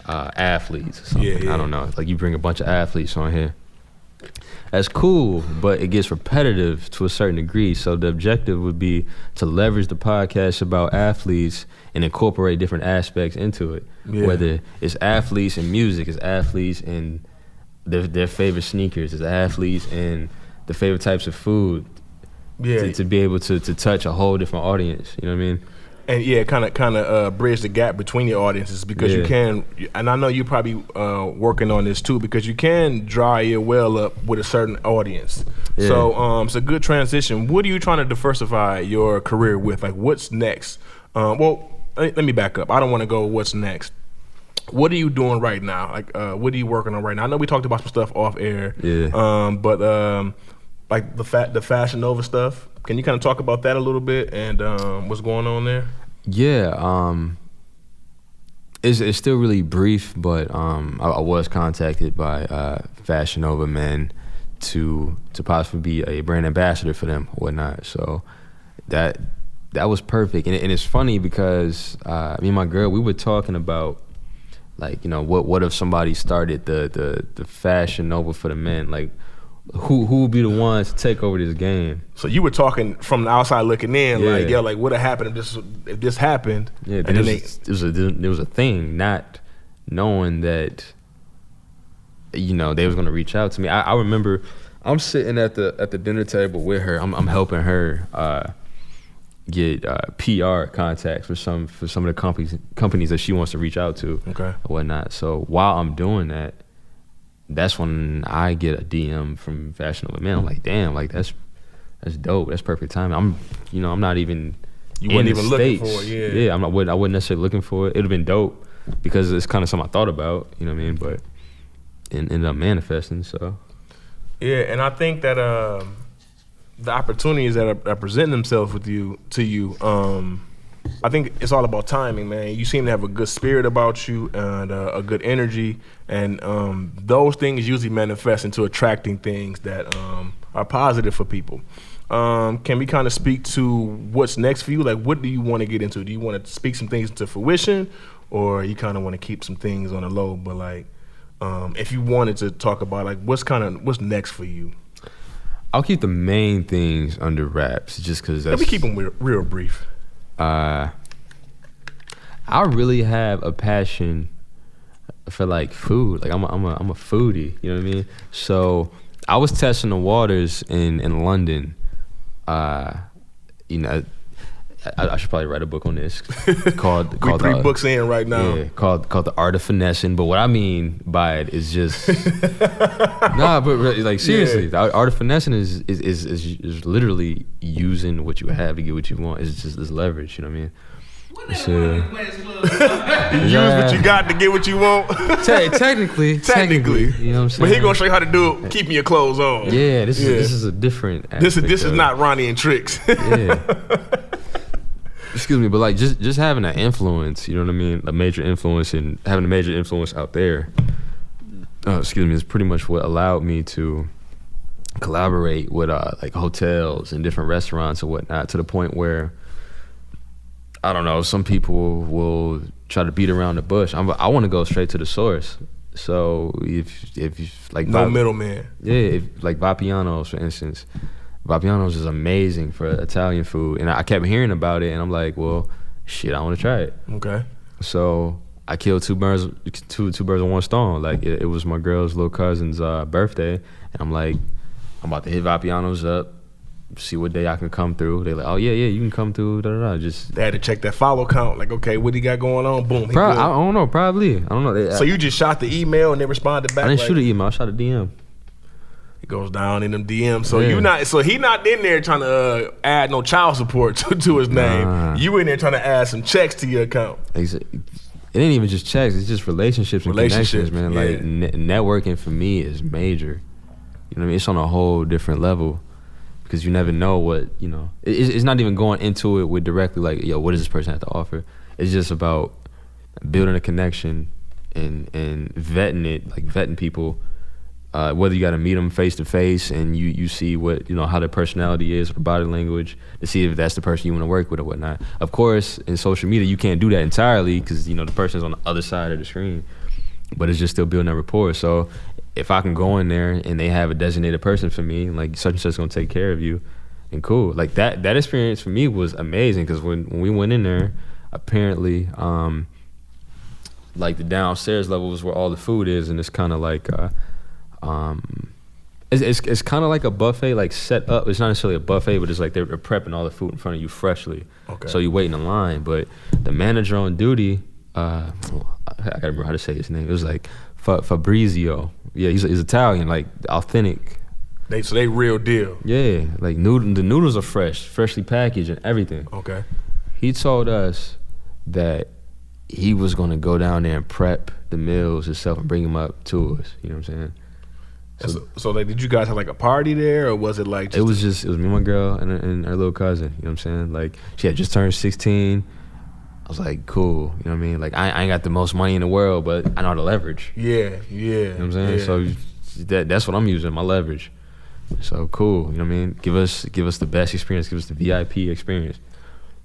athletes or something. Yeah. I don't know. Like you bring a bunch of athletes on here. That's cool, but it gets repetitive to a certain degree. So the objective would be to leverage the podcast about athletes and incorporate different aspects into it. Yeah. Whether it's athletes in music, it's athletes in their favorite sneakers as athletes and the favorite types of food. Yeah. To be able to touch a whole different audience. You know what I mean? And yeah, kind of bridge the gap between your audiences because you can, and I know you're probably working on this too, because you can dry your well up with a certain audience. Yeah. So it's a good transition. What are you trying to diversify your career with? Like, what's next? Well, let me back up. I don't want to go what's next. What are you doing right now? Like, what are you working on right now? I know we talked about some stuff off air. Yeah. But like the Fashion Nova stuff. Can you kind of talk about that a little bit and what's going on there? Yeah, it's still really brief, but I was contacted by Fashion Nova men to possibly be a brand ambassador for them or whatnot. So that was perfect, and it's funny because me and my girl, we were talking about, like, you know, what if somebody started the Fashion Nova for the men, like. Who would be the ones to take over this game? So you were talking from the outside looking in, like, yeah, like what would happen if this happened? Yeah, and there was a thing, not knowing that, you know, they was gonna reach out to me. I remember I'm sitting at the dinner table with her. I'm helping her get PR contacts for some of the companies that she wants to reach out to, or whatnot. So while I'm doing that, that's when I get a DM from Fashion Nova man. I'm like, damn, like that's dope. That's perfect timing. I'm not even. You weren't even looking for it. Yeah. I wasn't necessarily looking for it. It'd have been dope because it's kind of something I thought about. You know what I mean? But it ended up manifesting. So. Yeah, and I think that the opportunities that are presenting themselves to you. I think it's all about timing, man. You seem to have a good spirit about you and a good energy, and those things usually manifest into attracting things that are positive for people. Can we kind of speak to what's next for you? Like, what do you want to get into? Do you want to speak some things into fruition, or you kind of want to keep some things on the low? But like, if you wanted to talk about like what's next for you? I'll keep the main things under wraps, just because that's. Let me keep them real brief. I really have a passion for like food. Like I'm a foodie, you know what I mean? So I was testing the waters in London. You know, I should probably write a book on this. called we 3 books in right now. Yeah, called The Art of Finessing. But what I mean by it is just nah, but really, like seriously, the art of finessing is literally using what you have to get what you want. It's just this leverage, you know what I mean? Use what you got to get what you want. Technically, you know what I'm saying. But he gonna show you how to do it, keeping your clothes on. Yeah, this is a different. This is not Ronnie and Tricks. Yeah. Excuse me, but like just having an influence, you know what I mean, a major influence, and having a major influence out there. Excuse me, is pretty much what allowed me to collaborate with like hotels and different restaurants and whatnot, to the point where, I don't know, some people will try to beat around the bush. I want to go straight to the source. So if you like no middleman. Yeah, like Vapiano's, for instance. Vapiano's is amazing for Italian food, and I kept hearing about it, and I'm like, well, shit, I want to try it. Okay. So I killed two birds with one stone. Like it was my girl's little cousin's birthday, and I'm like, I'm about to hit Vapiano's up, see what day I can come through. They're like, oh yeah, you can come through. Just they had to check that follow count. Like, okay, what he got going on? Boom. I don't know. Probably. I don't know. So you just shot the email and they responded back. I didn't shoot an email. I shot a DM. It goes down in them DMs. So he not in there trying to add no child support to his name. You in there trying to add some checks to your account. It ain't even just checks. It's just relationships and connections, man. Yeah. Like networking for me is major. You know what I mean? It's on a whole different level, because you never know what, you know. It's not even going into it with directly like, yo, what does this person have to offer? It's just about building a connection and vetting it, like vetting people. Whether you got to meet them face to face and you see what, you know, how their personality is or their body language, to see if that's the person you want to work with or whatnot. Of course, in social media, you can't do that entirely because, you know, the person's on the other side of the screen, but it's just still building that rapport. So if I can go in there and they have a designated person for me, like such and such is going to take care of you, and cool. Like that experience for me was amazing, because when we went in there, apparently, like the downstairs level was where all the food is, and it's kind of like It's kind of like a buffet, like set up. It's not necessarily a buffet, but it's like they're prepping all the food in front of you freshly. Okay. So you wait in the line, but the manager on duty, I gotta remember how to say his name. It was like Fabrizio. Yeah, he's Italian, like authentic. So they real deal. Yeah, like the noodles are freshly packaged and everything. Okay. He told us that he was gonna go down there and prep the meals himself and bring them up to us. You know what I'm saying? So like, did you guys have like a party there, or was it like? It was me and my girl and her little cousin. You know what I'm saying? Like, she had just turned 16. I was like, cool. You know what I mean? Like, I ain't got the most money in the world, but I know how to leverage. Yeah. You know what I'm saying? Yeah. So that's what I'm using, my leverage. So cool. You know what I mean? Give us the best experience. Give us the VIP experience.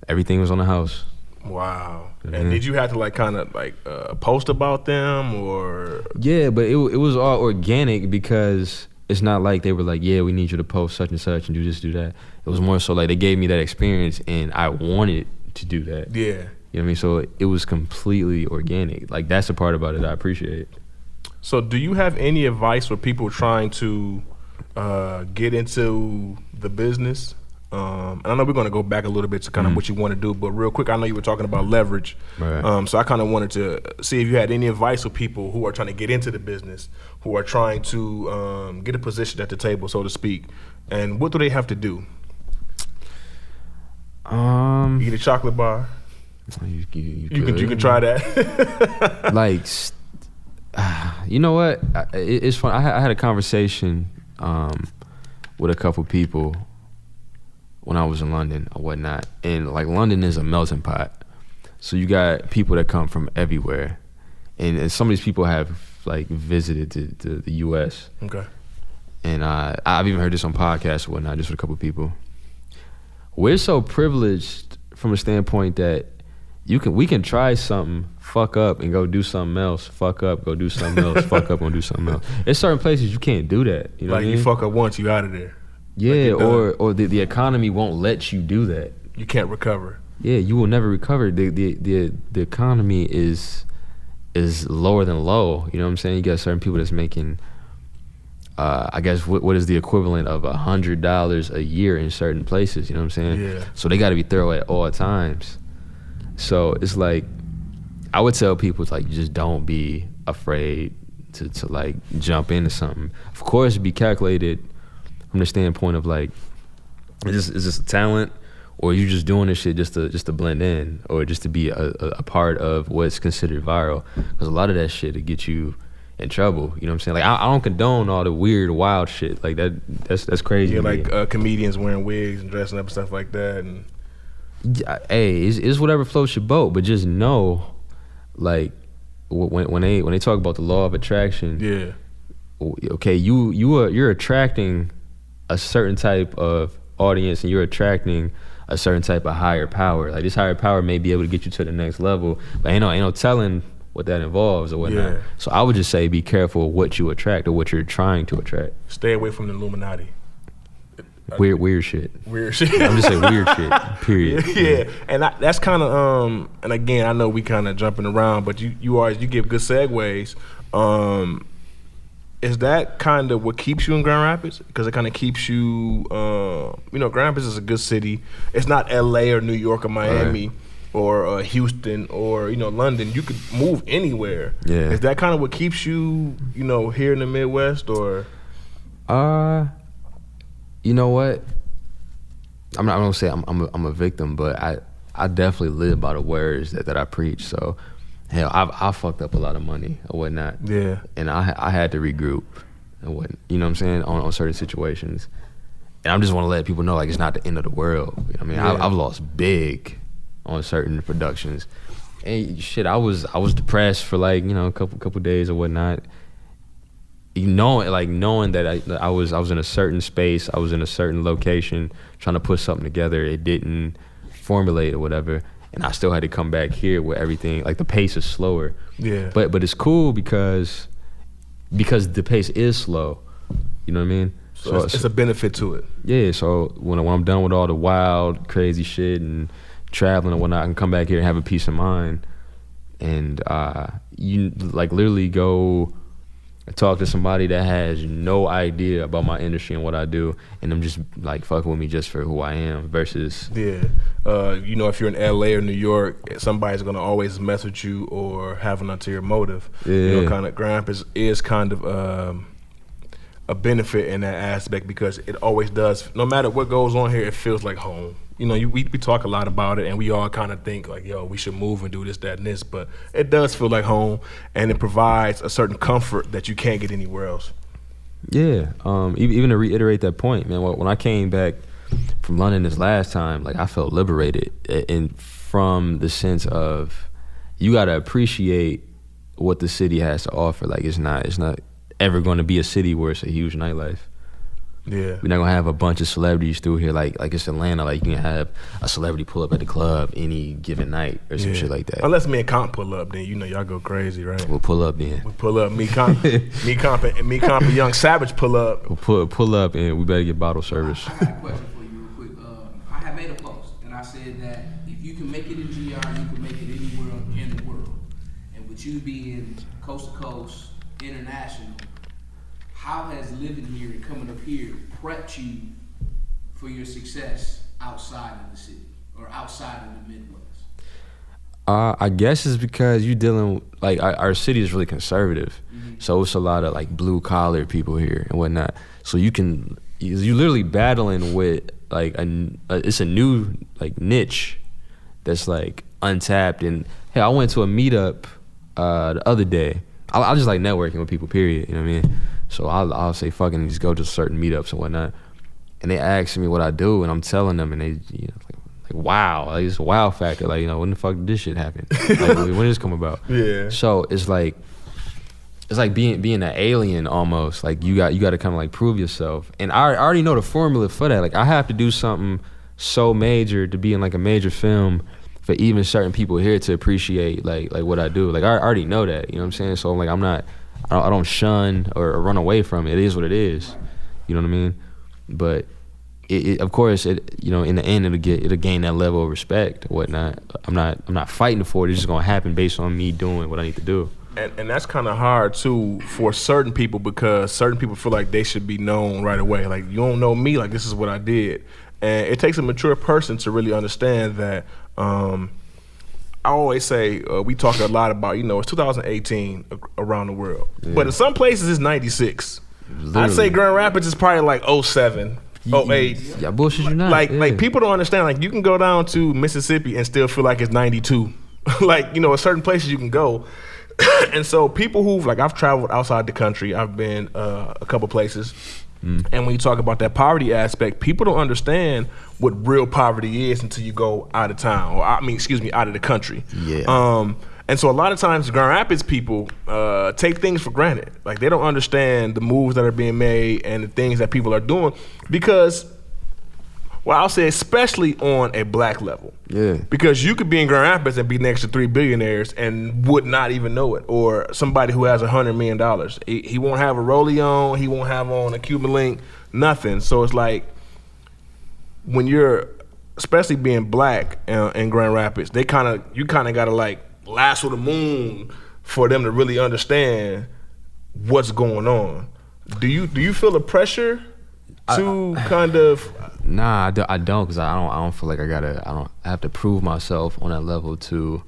Everything was on the house. Wow. Mm-hmm. And did you have to like kind of like post about them or? Yeah, but it was all organic because it's not like they were like, yeah, we need you to post such and such and do this, do that. It was more so like they gave me that experience and I wanted to do that. Yeah. You know what I mean? So it was completely organic. Like, that's the part about it I appreciate. So do you have any advice for people trying to get into the business? And I know we're going to go back a little bit to kind of what you want to do, but real quick, I know you were talking about leverage. Right. So I kind of wanted to see if you had any advice for people who are trying to get into the business, who are trying to get a position at the table, so to speak. And what do they have to do? Eat a chocolate bar. You can try that. Like, you know what? It's fun. I had a conversation with a couple people when I was in London or whatnot, and like London is a melting pot. So you got people that come from everywhere, and some of these people have like visited to the U.S. Okay. And I've even heard this on podcasts or whatnot, just with a couple people. We're so privileged from a standpoint that we can try something, fuck up, and go do something else. Fuck up, go do something else. Fuck up, and do something else. There's certain places you can't do that. You know like what I mean? You fuck up once, you out of there. Yeah, like or the economy won't let you do that. You can't recover. Yeah, you will never recover. The economy is lower than low. You know what I'm saying? You got certain people that's making, I guess what is the equivalent of $100 a year in certain places. You know what I'm saying? Yeah. So they got to be thorough at all times. So it's like, I would tell people, it's like, just don't be afraid to like jump into something. Of course, be calculated from the standpoint of like, is this a talent, or are you just doing this shit just to blend in, or just to be a part of what's considered viral? Because a lot of that shit will get you in trouble. You know what I'm saying? Like, I don't condone all the weird, wild shit like that. That's crazy. Yeah, like comedians wearing wigs and dressing up and stuff like that. And hey, it's whatever floats your boat, but just know, like, when they talk about the law of attraction, yeah, okay, you're attracting a certain type of audience, and you're attracting a certain type of higher power. Like, this higher power may be able to get you to the next level, but ain't no telling what that involves or whatnot. Yeah. So I would just say be careful what you attract or what you're trying to attract. Stay away from the Illuminati. Weird shit. Weird shit. I'm just saying weird shit, period. Yeah, and that's kind of, and again, I know we kind of jumping around, but you give good segues. Is that kind of what keeps you in Grand Rapids? Because it kind of keeps you, Grand Rapids is a good city. It's not LA or New York or Miami. Right. Or Houston or London. You could move anywhere. Yeah. Is that kind of what keeps you here in the Midwest, or? You know what? I'm not gonna say I'm a victim, but I definitely live by the words that I preach. So, hell, I fucked up a lot of money or whatnot. Yeah. And I had to regroup and what, you know what I'm saying, on certain situations. And I just want to let people know, like, it's not the end of the world. You know what I mean? Yeah. I've lost big on certain productions, and shit, I was depressed for like a couple days or whatnot. Knowing that I was in a certain space, I was in a certain location, trying to put something together. It didn't formulate or whatever, and I still had to come back here where everything, like, the pace is slower. Yeah. But it's cool because the pace is slow. You know what I mean? So it's a benefit to it. Yeah. So when I'm done with all the wild, crazy shit and traveling and whatnot, I can come back here and have a peace of mind, and you like literally go talk to somebody that has no idea about my industry and what I do, and them just like fucking with me just for who I am versus you know, if you're in LA or New York, somebody's gonna always mess with you or have an ulterior motive. You know, kind of Gramp is kind of a benefit in that aspect because it always does. No matter what goes on here, it feels like home. You know, we talk a lot about it, and we all kind of think like, yo, we should move and do this, that, and this, but it does feel like home, and it provides a certain comfort that you can't get anywhere else. Yeah, even to reiterate that point, man, when I came back from London this last time, like I felt liberated, and from the sense of you gotta appreciate what the city has to offer. Like it's not ever going to be a city where it's a huge nightlife. Yeah, we're not gonna have a bunch of celebrities through here like it's Atlanta. Like you can have a celebrity pull up at the club any given night or some shit like that. Unless me and Comp pull up, then you know y'all go crazy, right? We'll pull up then. We pull up. Me Comp and Young Savage pull up. We'll pull up and we better get bottle service. I got a question for you real quick. I had made a post and I said that if you can make it in GR, you can make it anywhere in the world. And with you being coast to coast, international, how has living here and coming up here prepped you for your success outside of the city or outside of the Midwest? I guess it's because you dealing, like our city is really conservative. So it's a lot of like blue collar people here and whatnot. So you literally battling with like it's a new like niche that's like untapped. And hey, I went to a meetup the other day. I just like networking with people, period, you know what I mean? So I'll say fucking just go to certain meetups and whatnot. And they ask me what I do, and I'm telling them, and they, you know, like wow, like it's a wow factor. Like, you know, when the fuck did this shit happen? Like, when did this come about? Yeah. So it's like being an alien almost. Like you got to kind of like prove yourself. And I already know the formula for that. Like I have to do something so major to be in like a major film for even certain people here to appreciate like what I do. Like I already know that, you know what I'm saying? So I'm like, I don't shun or run away from it. It is what it is. You know what I mean? But it of course, you know, in the end it'll gain that level of respect or whatnot. I'm not fighting for it. It's just gonna happen based on me doing what I need to do. And that's kind of hard too for certain people because certain people feel like they should be known right away. Like, you don't know me, like this is what I did. And it takes a mature person to really understand that. I always say, we talk a lot about, you know, it's 2018 around the world. Yeah. But in some places it's 96. Literally. I'd say Grand Rapids is probably like 07, 08. Yeah, bullshit you not. Like people don't understand, like you can go down to Mississippi and still feel like it's 92. Like, you know, certain places you can go. And so people who've, like I've traveled outside the country, I've been a couple places. And when you talk about that poverty aspect, people don't understand what real poverty is until you go out of town, or out of the country. Yeah. And so a lot of times Grand Rapids people take things for granted. Like they don't understand the moves that are being made and the things that people are doing because, well, I'll say especially on a black level. Yeah. Because you could be in Grand Rapids and be next to 3 billionaires and would not even know it. Or somebody who has $100 million. He won't have a rollie on, he won't have on a Cuban link, nothing. So it's like, when you're, especially being black in Grand Rapids, you kind of gotta like lasso the moon for them to really understand what's going on. Do you feel the pressure to kind of? Nah, I don't, because I don't feel like I have to prove myself on that level to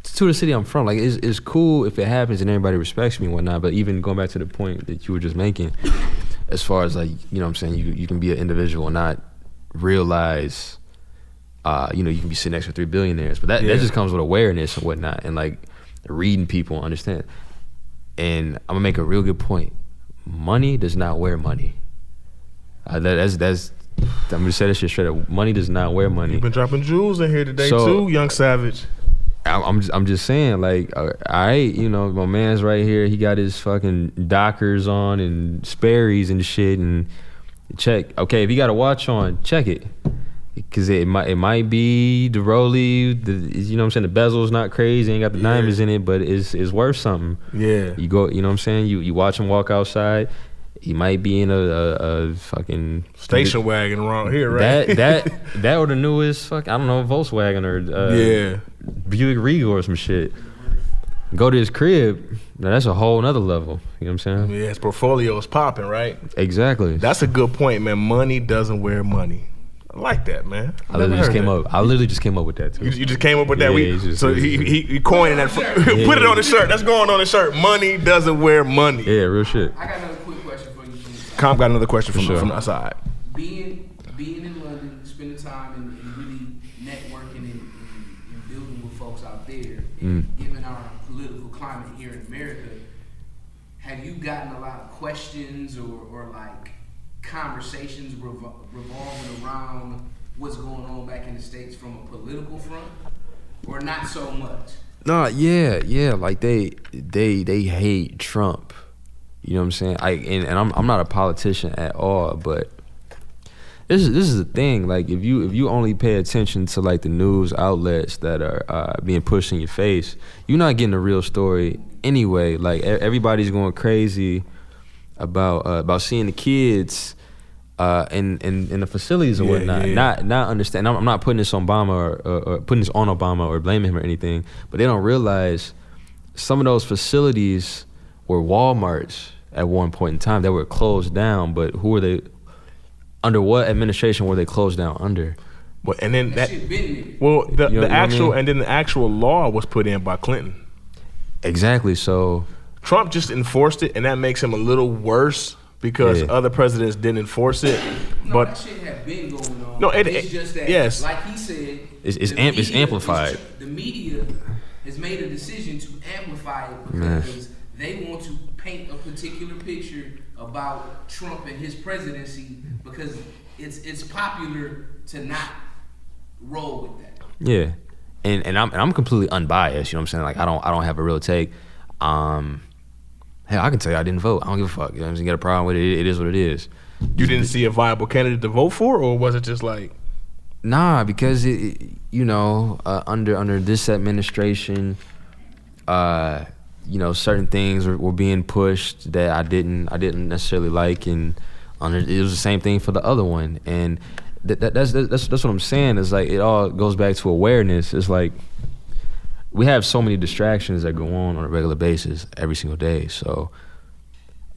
the city I'm from. Like it's cool if it happens and everybody respects me and whatnot, but even going back to the point that you were just making, as far as like, you know what I'm saying, you can be an individual and not realize, you know, you can be sitting next to 3 billionaires, but that just comes with awareness and whatnot, and like reading people and understand. And I'm gonna make a real good point. Money does not wear money. That's I'm gonna say that shit straight up. Money does not wear money. You've been dropping jewels in here today too, Young Savage. I'm just saying, like, you know, my man's right here. He got his fucking Dockers on and Sperry's and shit, and check. Okay, if he got a watch on, check it, because it might be the Rollie. You know what I'm saying? The bezel's not crazy, ain't got the diamonds in it, but it's worth something. Yeah. You go, you know what I'm saying? You watch him walk outside. He might be in a fucking station wagon around here, right? That or the newest I don't know, Volkswagen or Buick Regal or some shit. Go to his crib. Now that's a whole nother level. You know what I'm saying? Yeah, his portfolio is popping, right? Exactly. That's a good point, man. Money doesn't wear money. I like that, man. I literally just came up with that too. You just came up with that. Yeah, he coined that. Put it on the shirt. That's going on the shirt. Money doesn't wear money. Yeah, real shit. I got another quick question for you. Comp got another question from the side. Being in London, spending time and really networking and building with folks out there, and given our political climate here in America, have you gotten a lot of questions or like conversations revolving around what's going on back in the States from a political front, or not so much? No, yeah, like they hate Trump. You know what I'm saying? And I'm not a politician at all, but this is the thing. Like if you only pay attention to like the news outlets that are being pushed in your face, you're not getting the real story anyway. Like everybody's going crazy about seeing the kids in the facilities or whatnot. Not understand. I'm not putting this on Obama or putting this on Obama or blaming him or anything, but they don't realize some of those facilities were Walmarts at one point in time that were closed down. But who were they? Under what administration were they closed down under? Well, and then the actual law was put in by Clinton. Exactly. So Trump just enforced it, and that makes him a little worse because other presidents didn't enforce it. No, but that shit had been going on. No, it's just that, like he said, it's amplified. The media has made a decision to amplify it because they want to paint a particular picture about Trump and his presidency because it's popular to not roll with that. Yeah, and I'm completely unbiased. You know what I'm saying? Like I don't have a real take. Hey, I can tell you I didn't vote. I don't give a fuck. You know what I'm saying? Get a problem with it. It is what it is. You didn't see a viable candidate to vote for, or was it just like? Nah, because under this administration, certain things were being pushed that I didn't necessarily like, and it was the same thing for the other one. And that's what I'm saying. Is like it all goes back to awareness. It's like we have so many distractions that go on a regular basis every single day. So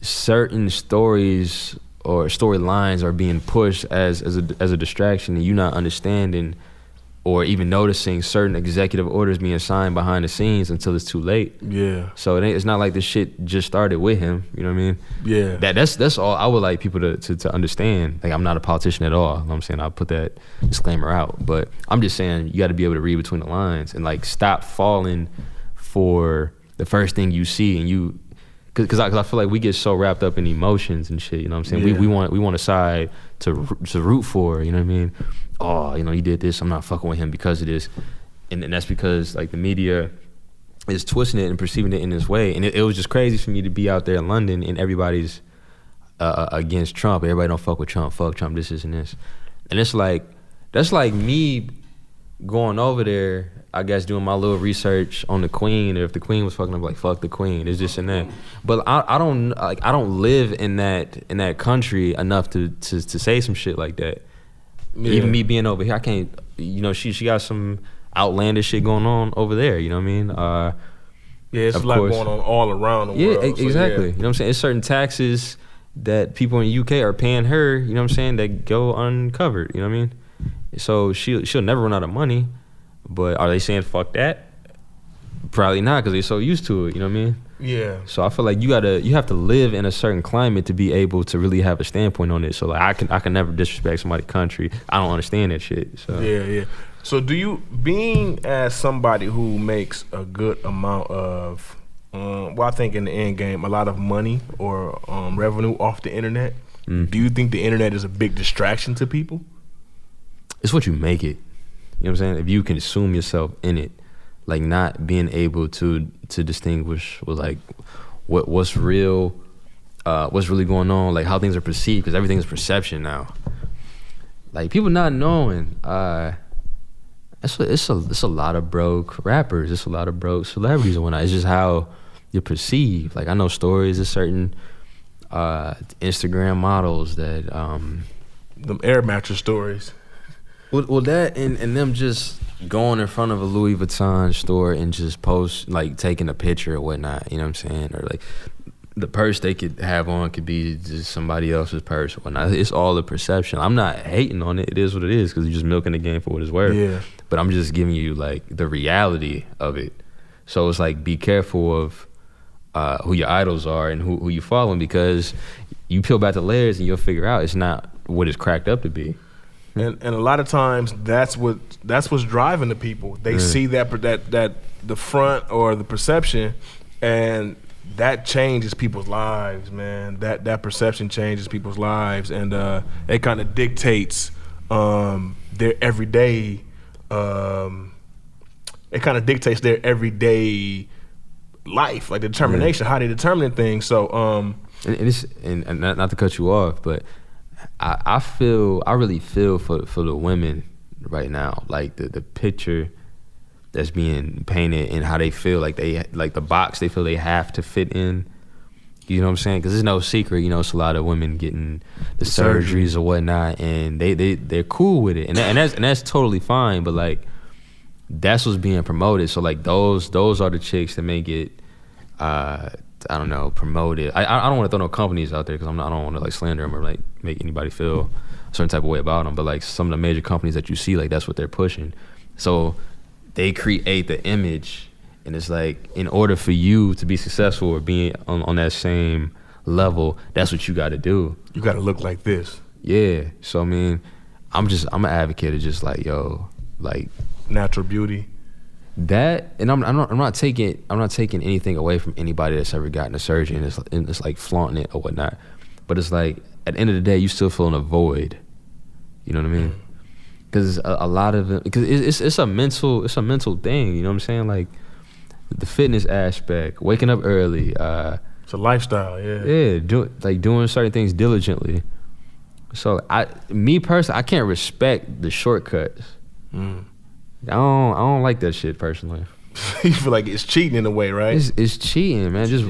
certain stories or storylines are being pushed as a distraction, and you not understanding or even noticing certain executive orders being signed behind the scenes until it's too late. Yeah. So it's not like this shit just started with him. You know what I mean? Yeah. That's all I would like people to understand. Like I'm not a politician at all. You know what I'm saying? I'll put that disclaimer out. But I'm just saying you got to be able to read between the lines and like stop falling for the first thing you see and you. Cause I feel like we get so wrapped up in emotions and shit. You know what I'm saying? Yeah. We want a side to root for. You know what I mean? Oh, he did this. I'm not fucking with him because of this, and that's because like the media is twisting it and perceiving it in this way. And it was just crazy for me to be out there in London and everybody's against Trump. Everybody don't fuck with Trump. Fuck Trump. This and this, and it's like that's like me going over there. I guess doing my little research on the Queen. If the Queen was fucking up, like fuck the Queen. It's just in that. But I don't live in that country enough to say some shit like that. Yeah. Even me being over here, I can't. She got some outlandish shit going on over there. You know what I mean? It's a lot going on all around the world. Yeah, exactly. So, you know what I'm saying? It's certain taxes that people in the UK are paying her. You know what I'm saying? That go uncovered. You know what I mean? So she'll never run out of money. But are they saying fuck that? Probably not, because they're so used to it. You know what I mean? Yeah. So I feel like you have to live in a certain climate to be able to really have a standpoint on it. So like I can never disrespect somebody's country. I don't understand that shit. So yeah. So do you, being as somebody who makes a good amount of, I think in the end game, a lot of money or revenue off the internet, do you think the internet is a big distraction to people? It's what you make it. You know what I'm saying? If you consume yourself in it, like not being able to distinguish with like what's real, what's really going on, like how things are perceived, because everything is perception now. Like people not knowing, it's a lot of broke rappers, it's a lot of broke celebrities and whatnot. It's just how you're perceived. Like I know stories of certain Instagram models that them air mattress stories. Well, that and them just going in front of a Louis Vuitton store and just post, like, taking a picture or whatnot, you know what I'm saying? Or, like, the purse they could have on could be just somebody else's purse or whatnot. It's all a perception. I'm not hating on it. It is what it is because you're just milking the game for what it's worth. Yeah. But I'm just giving you, like, the reality of it. So it's like, be careful of who your idols are and who you following, because you peel back the layers and you'll figure out it's not what it's cracked up to be. And a lot of times that's what's driving the people. They see that the front or the perception, and that changes people's lives, man. That perception changes people's lives, and it kind of dictates their everyday. It kind of dictates their everyday life, like the determination, how they determine things. So, and not to cut you off, but I really feel for the women right now, like the picture that's being painted and how they feel like the box they feel they have to fit in. You know what I'm saying? Because it's no secret, you know, it's a lot of women getting the surgeries or whatnot, and they're cool with it, and that's totally fine. But like, that's what's being promoted. So like, those are the chicks that may get I don't know, promoted. I don't want to throw no companies out there because I don't want to like slander them or like make anybody feel a certain type of way about them. But like, some of the major companies that you see, like, that's what they're pushing. So they create the image, and it's like, in order for you to be successful or be on that same level, that's what you got to do. You got to look like this. Yeah. So I mean, I'm an advocate of just like, yo, like, natural beauty. That, and I'm not taking anything away from anybody that's ever gotten a surgery and it's like flaunting it or whatnot. But it's like, at the end of the day, you still feeling a void. You know what I mean? Because a lot of it, because it's a mental thing. You know what I'm saying? Like, the fitness aspect, waking up early. It's a lifestyle, yeah. Yeah, doing certain things diligently. So me personally, I can't respect the shortcuts. I don't like that shit personally. You feel like it's cheating in a way, right? It's cheating, man. Just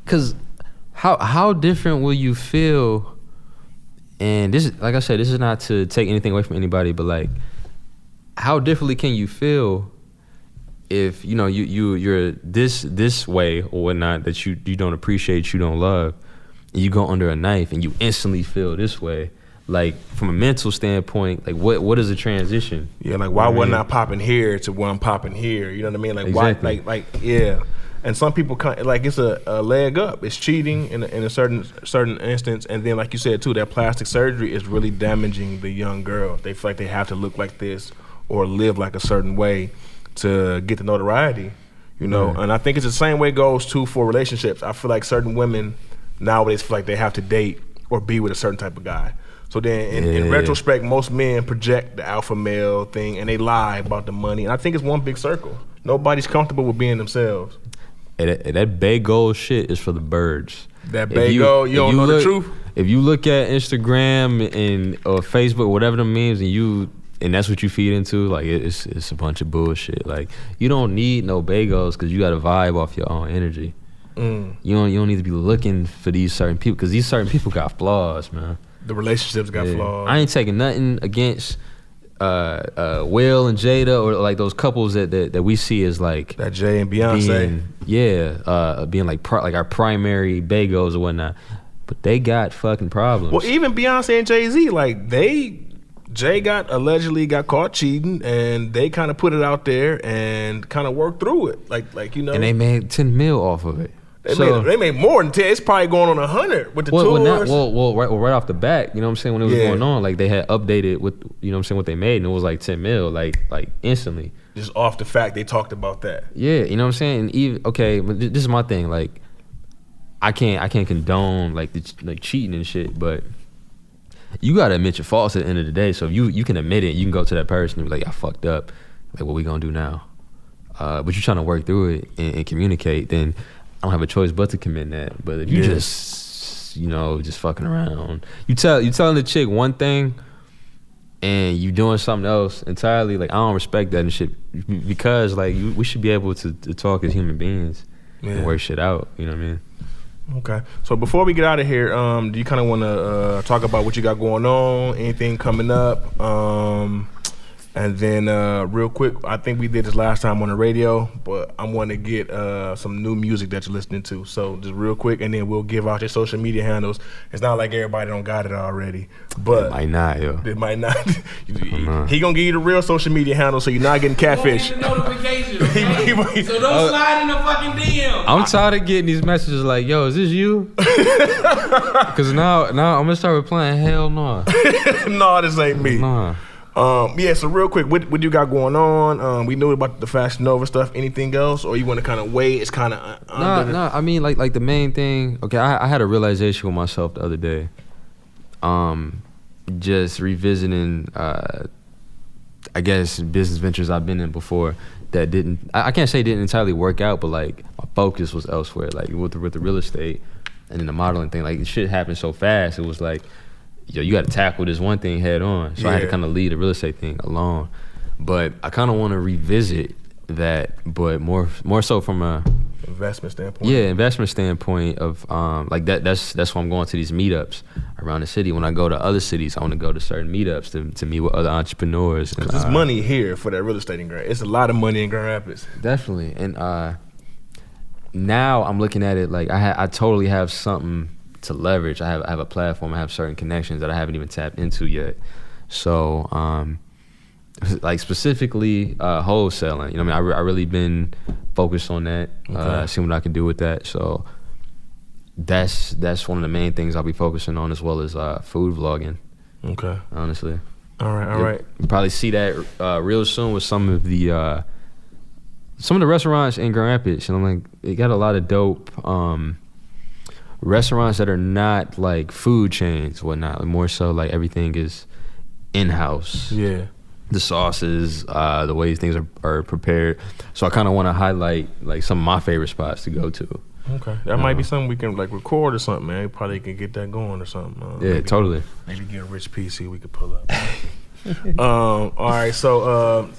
because how different will you feel? And this, like I said, this is not to take anything away from anybody, but like, how differently can you feel if you know you're this way or whatnot that you don't appreciate, you don't love, and you go under a knife and you instantly feel this way? Like, from a mental standpoint, like, what is the transition? Yeah, like, why wasn't I popping here to where I'm popping here? You know what I mean? Like, exactly. Why? Like, yeah. And some people like, it's a leg up. It's cheating in a certain instance, and then, like you said too, that plastic surgery is really damaging the young girl. They feel like they have to look like this or live like a certain way to get the notoriety. You know, and I think it's the same way goes too for relationships. I feel like certain women nowadays feel like they have to date or be with a certain type of guy. So then, in retrospect, most men project the alpha male thing, and they lie about the money. And I think it's one big circle. Nobody's comfortable with being themselves. That Bagel shit is for the birds. That Bagel, you don't know the truth? If you look at Instagram or Facebook, whatever the memes, and that's what you feed into, like, it's a bunch of bullshit. Like, you don't need no Bagels because you got to vibe off your own energy. You don't need to be looking for these certain people, because these certain people got flaws, man. The relationships got flaws. I ain't taking nothing against Will and Jada, or like those couples that we see as like that Jay and Beyonce. Being like our primary bagels or whatnot. But they got fucking problems. Well, even Beyonce and Jay-Z, like Jay allegedly got caught cheating, and they kind of put it out there and kind of worked through it, like you know. And they made $10 million off of it. They made more than 10. It's probably going on 100 with the tours. Right off the bat, you know what I'm saying, when it was going on, like, they had updated with, you know what I'm saying, what they made, and it was like $10 million, like instantly. Just off the fact they talked about that. Yeah, you know what I'm saying? And even, okay, but this is my thing, like, I can't condone like cheating and shit, but you gotta admit your faults at the end of the day. So if you can admit it, you can go to that person and be like, I fucked up. Like, what we gonna do now? But you're trying to work through it and communicate, then I don't have a choice but to commit that. But if you just fucking around, you telling the chick one thing and you doing something else entirely, like, I don't respect that and shit, because like we should be able to talk as human beings and work shit out. You know what I mean? Okay. So before we get out of here, do you kind of want to talk about what you got going on, anything coming up? And then real quick, I think we did this last time on the radio, but I want to get some new music that you're listening to. So just real quick, and then we'll give out your social media handles. It's not like everybody don't got it already, but it might not, yo. It might not. He gonna give you the real social media handle, so you're not getting catfish. Notification, okay? So don't slide in the fucking DM. I'm tired of getting these messages like, "Yo, is this you?" Because now I'm gonna start replying, "Hell no." No, this ain't me. Nah. Yeah, so real quick, what you got going on? We knew about the Fashion Nova stuff. Anything else, or you want to kind of wait? It's kind of no. I mean, like the main thing. Okay, I had a realization with myself the other day. Just revisiting, I guess, business ventures I've been in before that didn't. I can't say didn't entirely work out, but like my focus was elsewhere. Like with the real estate and then the modeling thing. Like shit happened so fast. It was like, yo, you got to tackle this one thing head on. So I had to kind of leave the real estate thing alone. But I kind of want to revisit that, but more so from a investment standpoint. Yeah, investment standpoint of like that's why I'm going to these meetups around the city. When I go to other cities, I want to go to certain meetups to meet with other entrepreneurs. Because there's money here for that real estate in Grand. It's a lot of money in Grand Rapids. Definitely, and now I'm looking at it like I totally have something to leverage. I have a platform. I have certain connections that I haven't even tapped into yet. So, like specifically wholesaling. You know, I mean, I really been focused on that. Seeing what I can do with that. So that's one of the main things I'll be focusing on, as well as food vlogging. Okay. Honestly. All right. You'll probably see that real soon with some of the restaurants in Grand Rapids. And I'm like, it got a lot of dope. Restaurants that are not like food chains, whatnot. More so like everything is in-house. Yeah. The sauces, the ways things are prepared. So I kind of want to highlight like some of my favorite spots to go to. Okay, that might be something we can like record or something, man. Probably can get that going or something. Yeah, totally. Maybe get a rich PC we could pull up. All right, so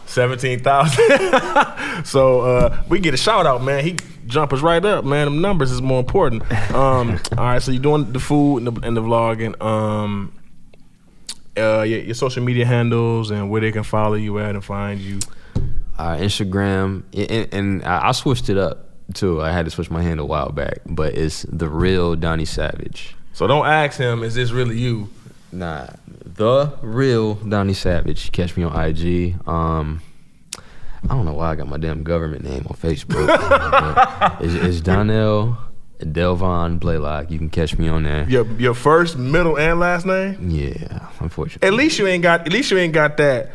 17,000. So we get a shout out, man. He jump us right up, man. Them numbers is more important. All right, so you're doing the food and the vlogging. Your social media handles and where they can follow you at and find you. Instagram, and I switched it up too. I had to switch my handle a while back, but it's the real Donny Savage. So don't ask him, is this really you? Nah, the real Donny Savage. Catch me on IG. I don't know why I got my damn government name on Facebook. It's Donnell Delvon Blaylock. You can catch me on there. Your first, middle, and last name? Yeah, unfortunately. At least you ain't got that.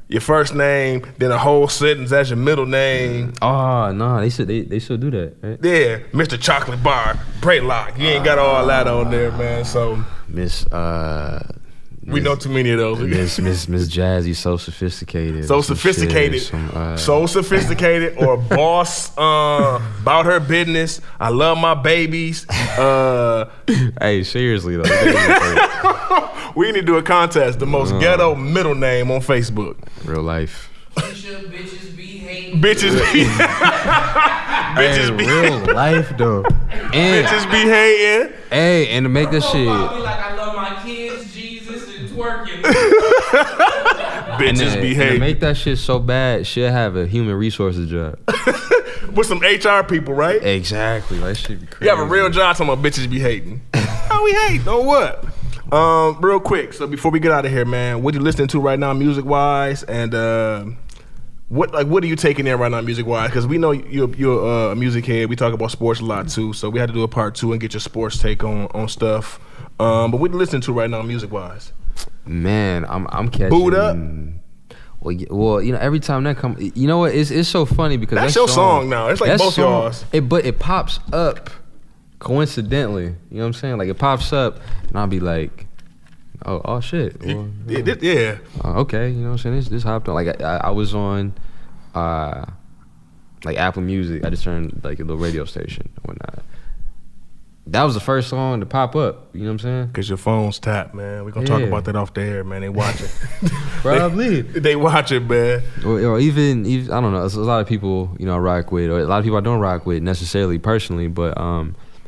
Your first name, then a whole sentence as your middle name. Oh no, they still do that, right? Yeah, Mr. Chocolate Bar Blaylock. You ain't got all that on there, man. So we know too many of those. Miss Jazzy, so sophisticated. So sophisticated. So sophisticated, or boss about her business. I love my babies. Hey, seriously though. We need to do a contest. The most ghetto middle name on Facebook. Real life. Bitches be hating. Bitches be bitches be real life though. And bitches be hating. Hey, and to make this shit. Be like, I love my kids, Jesus, and twerking. Bitches be hating. To make that shit so bad, she'll have a human resources job. With some HR people, right? Exactly. That shit be crazy. You have a real job talking about bitches be hating. How we hate? On what? Real quick, so before we get out of here, man, what you listening to right now, music wise, and what are you taking in right now, music wise? Because we know you're a music head. We talk about sports a lot too, so we had to do a part 2 and get your sports take on stuff. But what you listening to right now, music wise? Man, I'm catching. Boot up. Well, you know, every time that comes, you know what? It's so funny because that's your song now. It's like both y'all's. But it pops up. Coincidentally, you know what I'm saying? Like it pops up, and I'll be like, "Oh shit!" Well, yeah. Okay, you know what I'm saying? This hopped on. Like I was on, like Apple Music. I just turned like a little radio station and whatnot. that was the first song to pop up. You know what I'm saying? Because your phone's tapped, man. We're going to talk about that off the air, man. They watch it. Probably. They watch it, man. Or even, I don't know, there's a lot of people, you know, I rock with, or a lot of people I don't rock with necessarily personally, but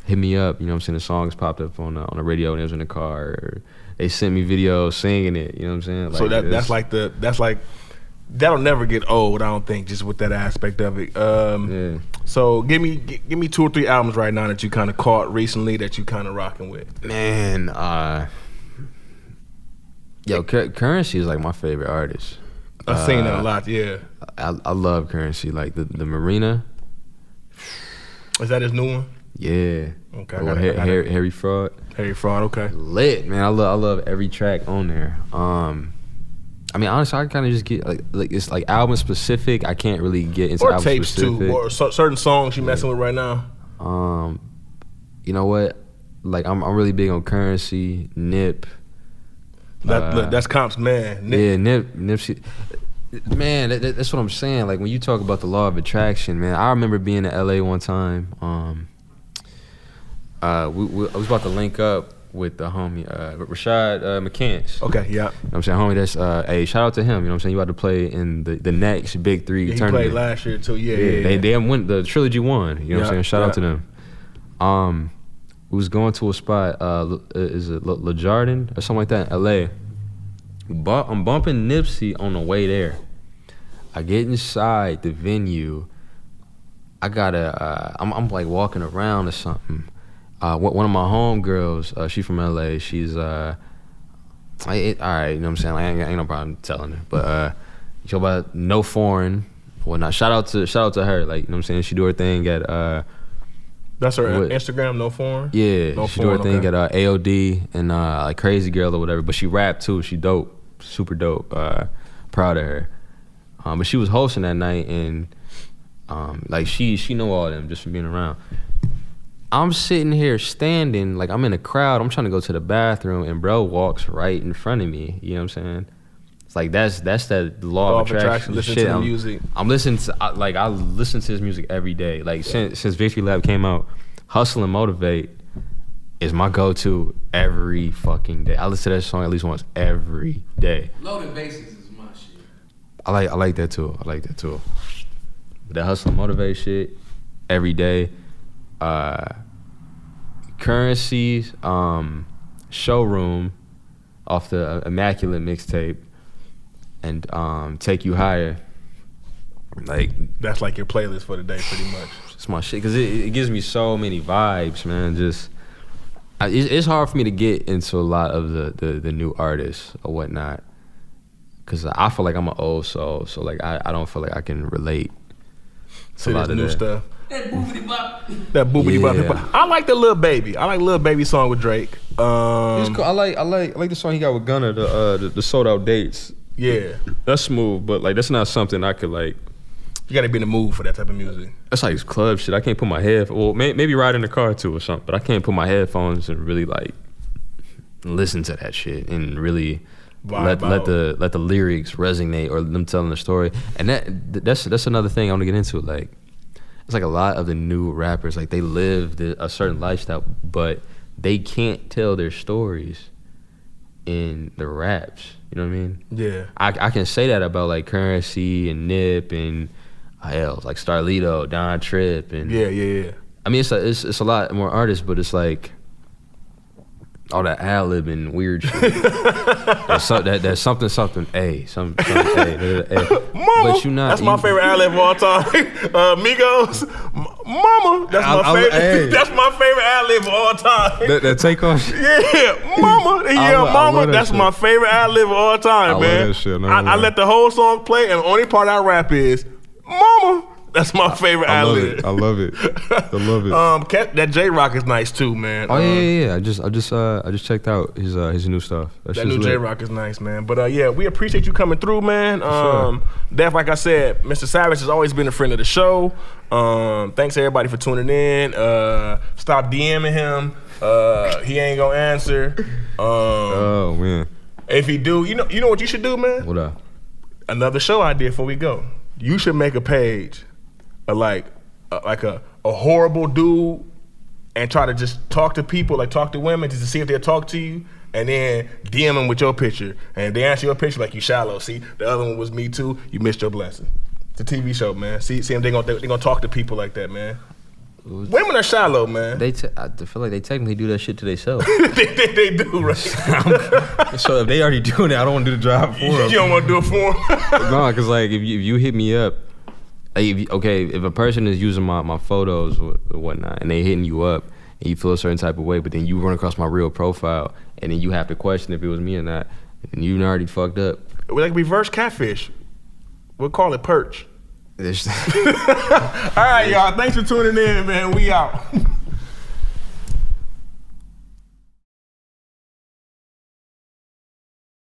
hit me up, you know what I'm saying? The songs popped up on the radio when I was in the car, or they sent me videos singing it, you know what I'm saying? Like, so that's like, that'll never get old, I don't think, just with that aspect of it. So give me 2 or 3 albums right now that you kind of caught recently that you kind of rocking with. Man, Currency is like my favorite artist. I've seen that a lot, yeah. I love Currency, like the Marina. Is that his new one? Yeah. Okay. Harry Fraud. Harry Fraud, okay. Lit, man. I love every track on there. I mean, honestly, I kind of just get like it's like album specific. I can't really get into album tapes specific. too, or certain songs you messing with right now. You know what? Like I'm really big on Currency, Nip. That's Comp's man. Nip. Yeah, Nipsey. Man, that's what I'm saying. Like when you talk about the law of attraction, man. I remember being in LA one time. I was about to link up with the homie Rashad McCants. Okay, yeah. You know what I'm saying, homie, that's hey, shout out to him, you know what I'm saying? You about to play in the next Big 3 tournament. He played last year too, yeah. They won, the trilogy won, you know what I'm saying? Shout out to them. We was going to a spot, is it Le Jardin or something like that in LA. I'm bumping Nipsey on the way there. I get inside the venue. I gotta, I'm like walking around or something. One of my homegirls, she from LA. She's all right, you know what I'm saying? Like, ain't no problem telling her, but she about no foreign, whatnot. Shout out to her, like, you know what I'm saying? She do her thing at that's her Instagram, no foreign. Yeah, she do her thing at AOD and like Crazy Girl or whatever. But she rap too. She dope, super dope. Proud of her. But she was hosting that night, and like she know all them just from being around. I'm sitting here standing, like I'm in a crowd. I'm trying to go to the bathroom, and bro walks right in front of me. You know what I'm saying? It's like that's that law of attraction. Listen to the music. I'm listening to I listen to his music every day. Like since Victory Lap came out, Hustle and Motivate is my go-to every fucking day. I listen to that song at least once every day. Loaded Bases is my shit. I like that too. But that Hustle and Motivate shit every day. Currency's Showroom off the Immaculate mixtape, and Take You Higher. Like that's like your playlist for the day, pretty much. It's my shit because it gives me so many vibes, man. Just it's hard for me to get into a lot of the new artists or whatnot, because I feel like I'm an old soul, so like I don't feel like I can relate to a lot of new that stuff. That boobity bop. That boobity bop. Yeah. I like the Lil Baby. I like Lil Baby song with Drake. Cool. I like the song he got with Gunna, the Sold Out Dates. Yeah, that's smooth, but like that's not something I could like. You gotta be in the mood for that type of music. That's like club shit. I can't put my maybe ride in the car too or something, but I can't put my headphones and really like listen to that shit and really let the lyrics resonate or them telling the story. And that's another thing I want to get into. Like, it's like a lot of the new rappers, like they live a certain lifestyle, but they can't tell their stories in the raps. You know what I mean? Yeah. I can say that about like Currency and Nip and like Starlito, Don Tripp, and yeah. I mean, it's a lot more artists, but it's like all that ad-lib and weird shit. That's something. Hey, something. Hey. Mama, but you not. That's my favorite ad-lib of all time. Migos, Mama. That's my favorite. Hey. That's my favorite ad-lib of all time. That takeoff. Yeah, Mama. Mama. That's my favorite ad-lib of all time, man. Love that shit. I let the whole song play, and the only part I rap is Mama. That's my favorite ad-lib. I love it. That J-Rock is nice too, man. Oh yeah. I just checked out his new stuff. That new J-Rock is nice, man. But yeah, we appreciate you coming through, man. Sure. Def, like I said, Mr. Savage has always been a friend of the show. Thanks everybody for tuning in. Stop DMing him. He ain't gonna answer. Oh man. If he do, you know what you should do, man? What up? Another show idea before we go. You should make a page. Like a horrible dude and try to just talk to people, like talk to women, just to see if they'll talk to you, and then DM them with your picture, and they answer your picture like you shallow. See, the other one was me too. You missed your blessing. It's a TV show, man. See them, they gonna talk to people like that, man. Women are shallow, man. I feel like they technically do that shit to themselves. they do, right? So if they already doing it, I don't want to do the job for them. You don't want to do it for them? No, because like if you hit me up, if a person is using my photos or whatnot, and they hitting you up, and you feel a certain type of way, but then you run across my real profile, and then you have to question if it was me or not, and you already fucked up. We like reverse catfish. We'll call it perch. All right, y'all. Thanks for tuning in, man. We out.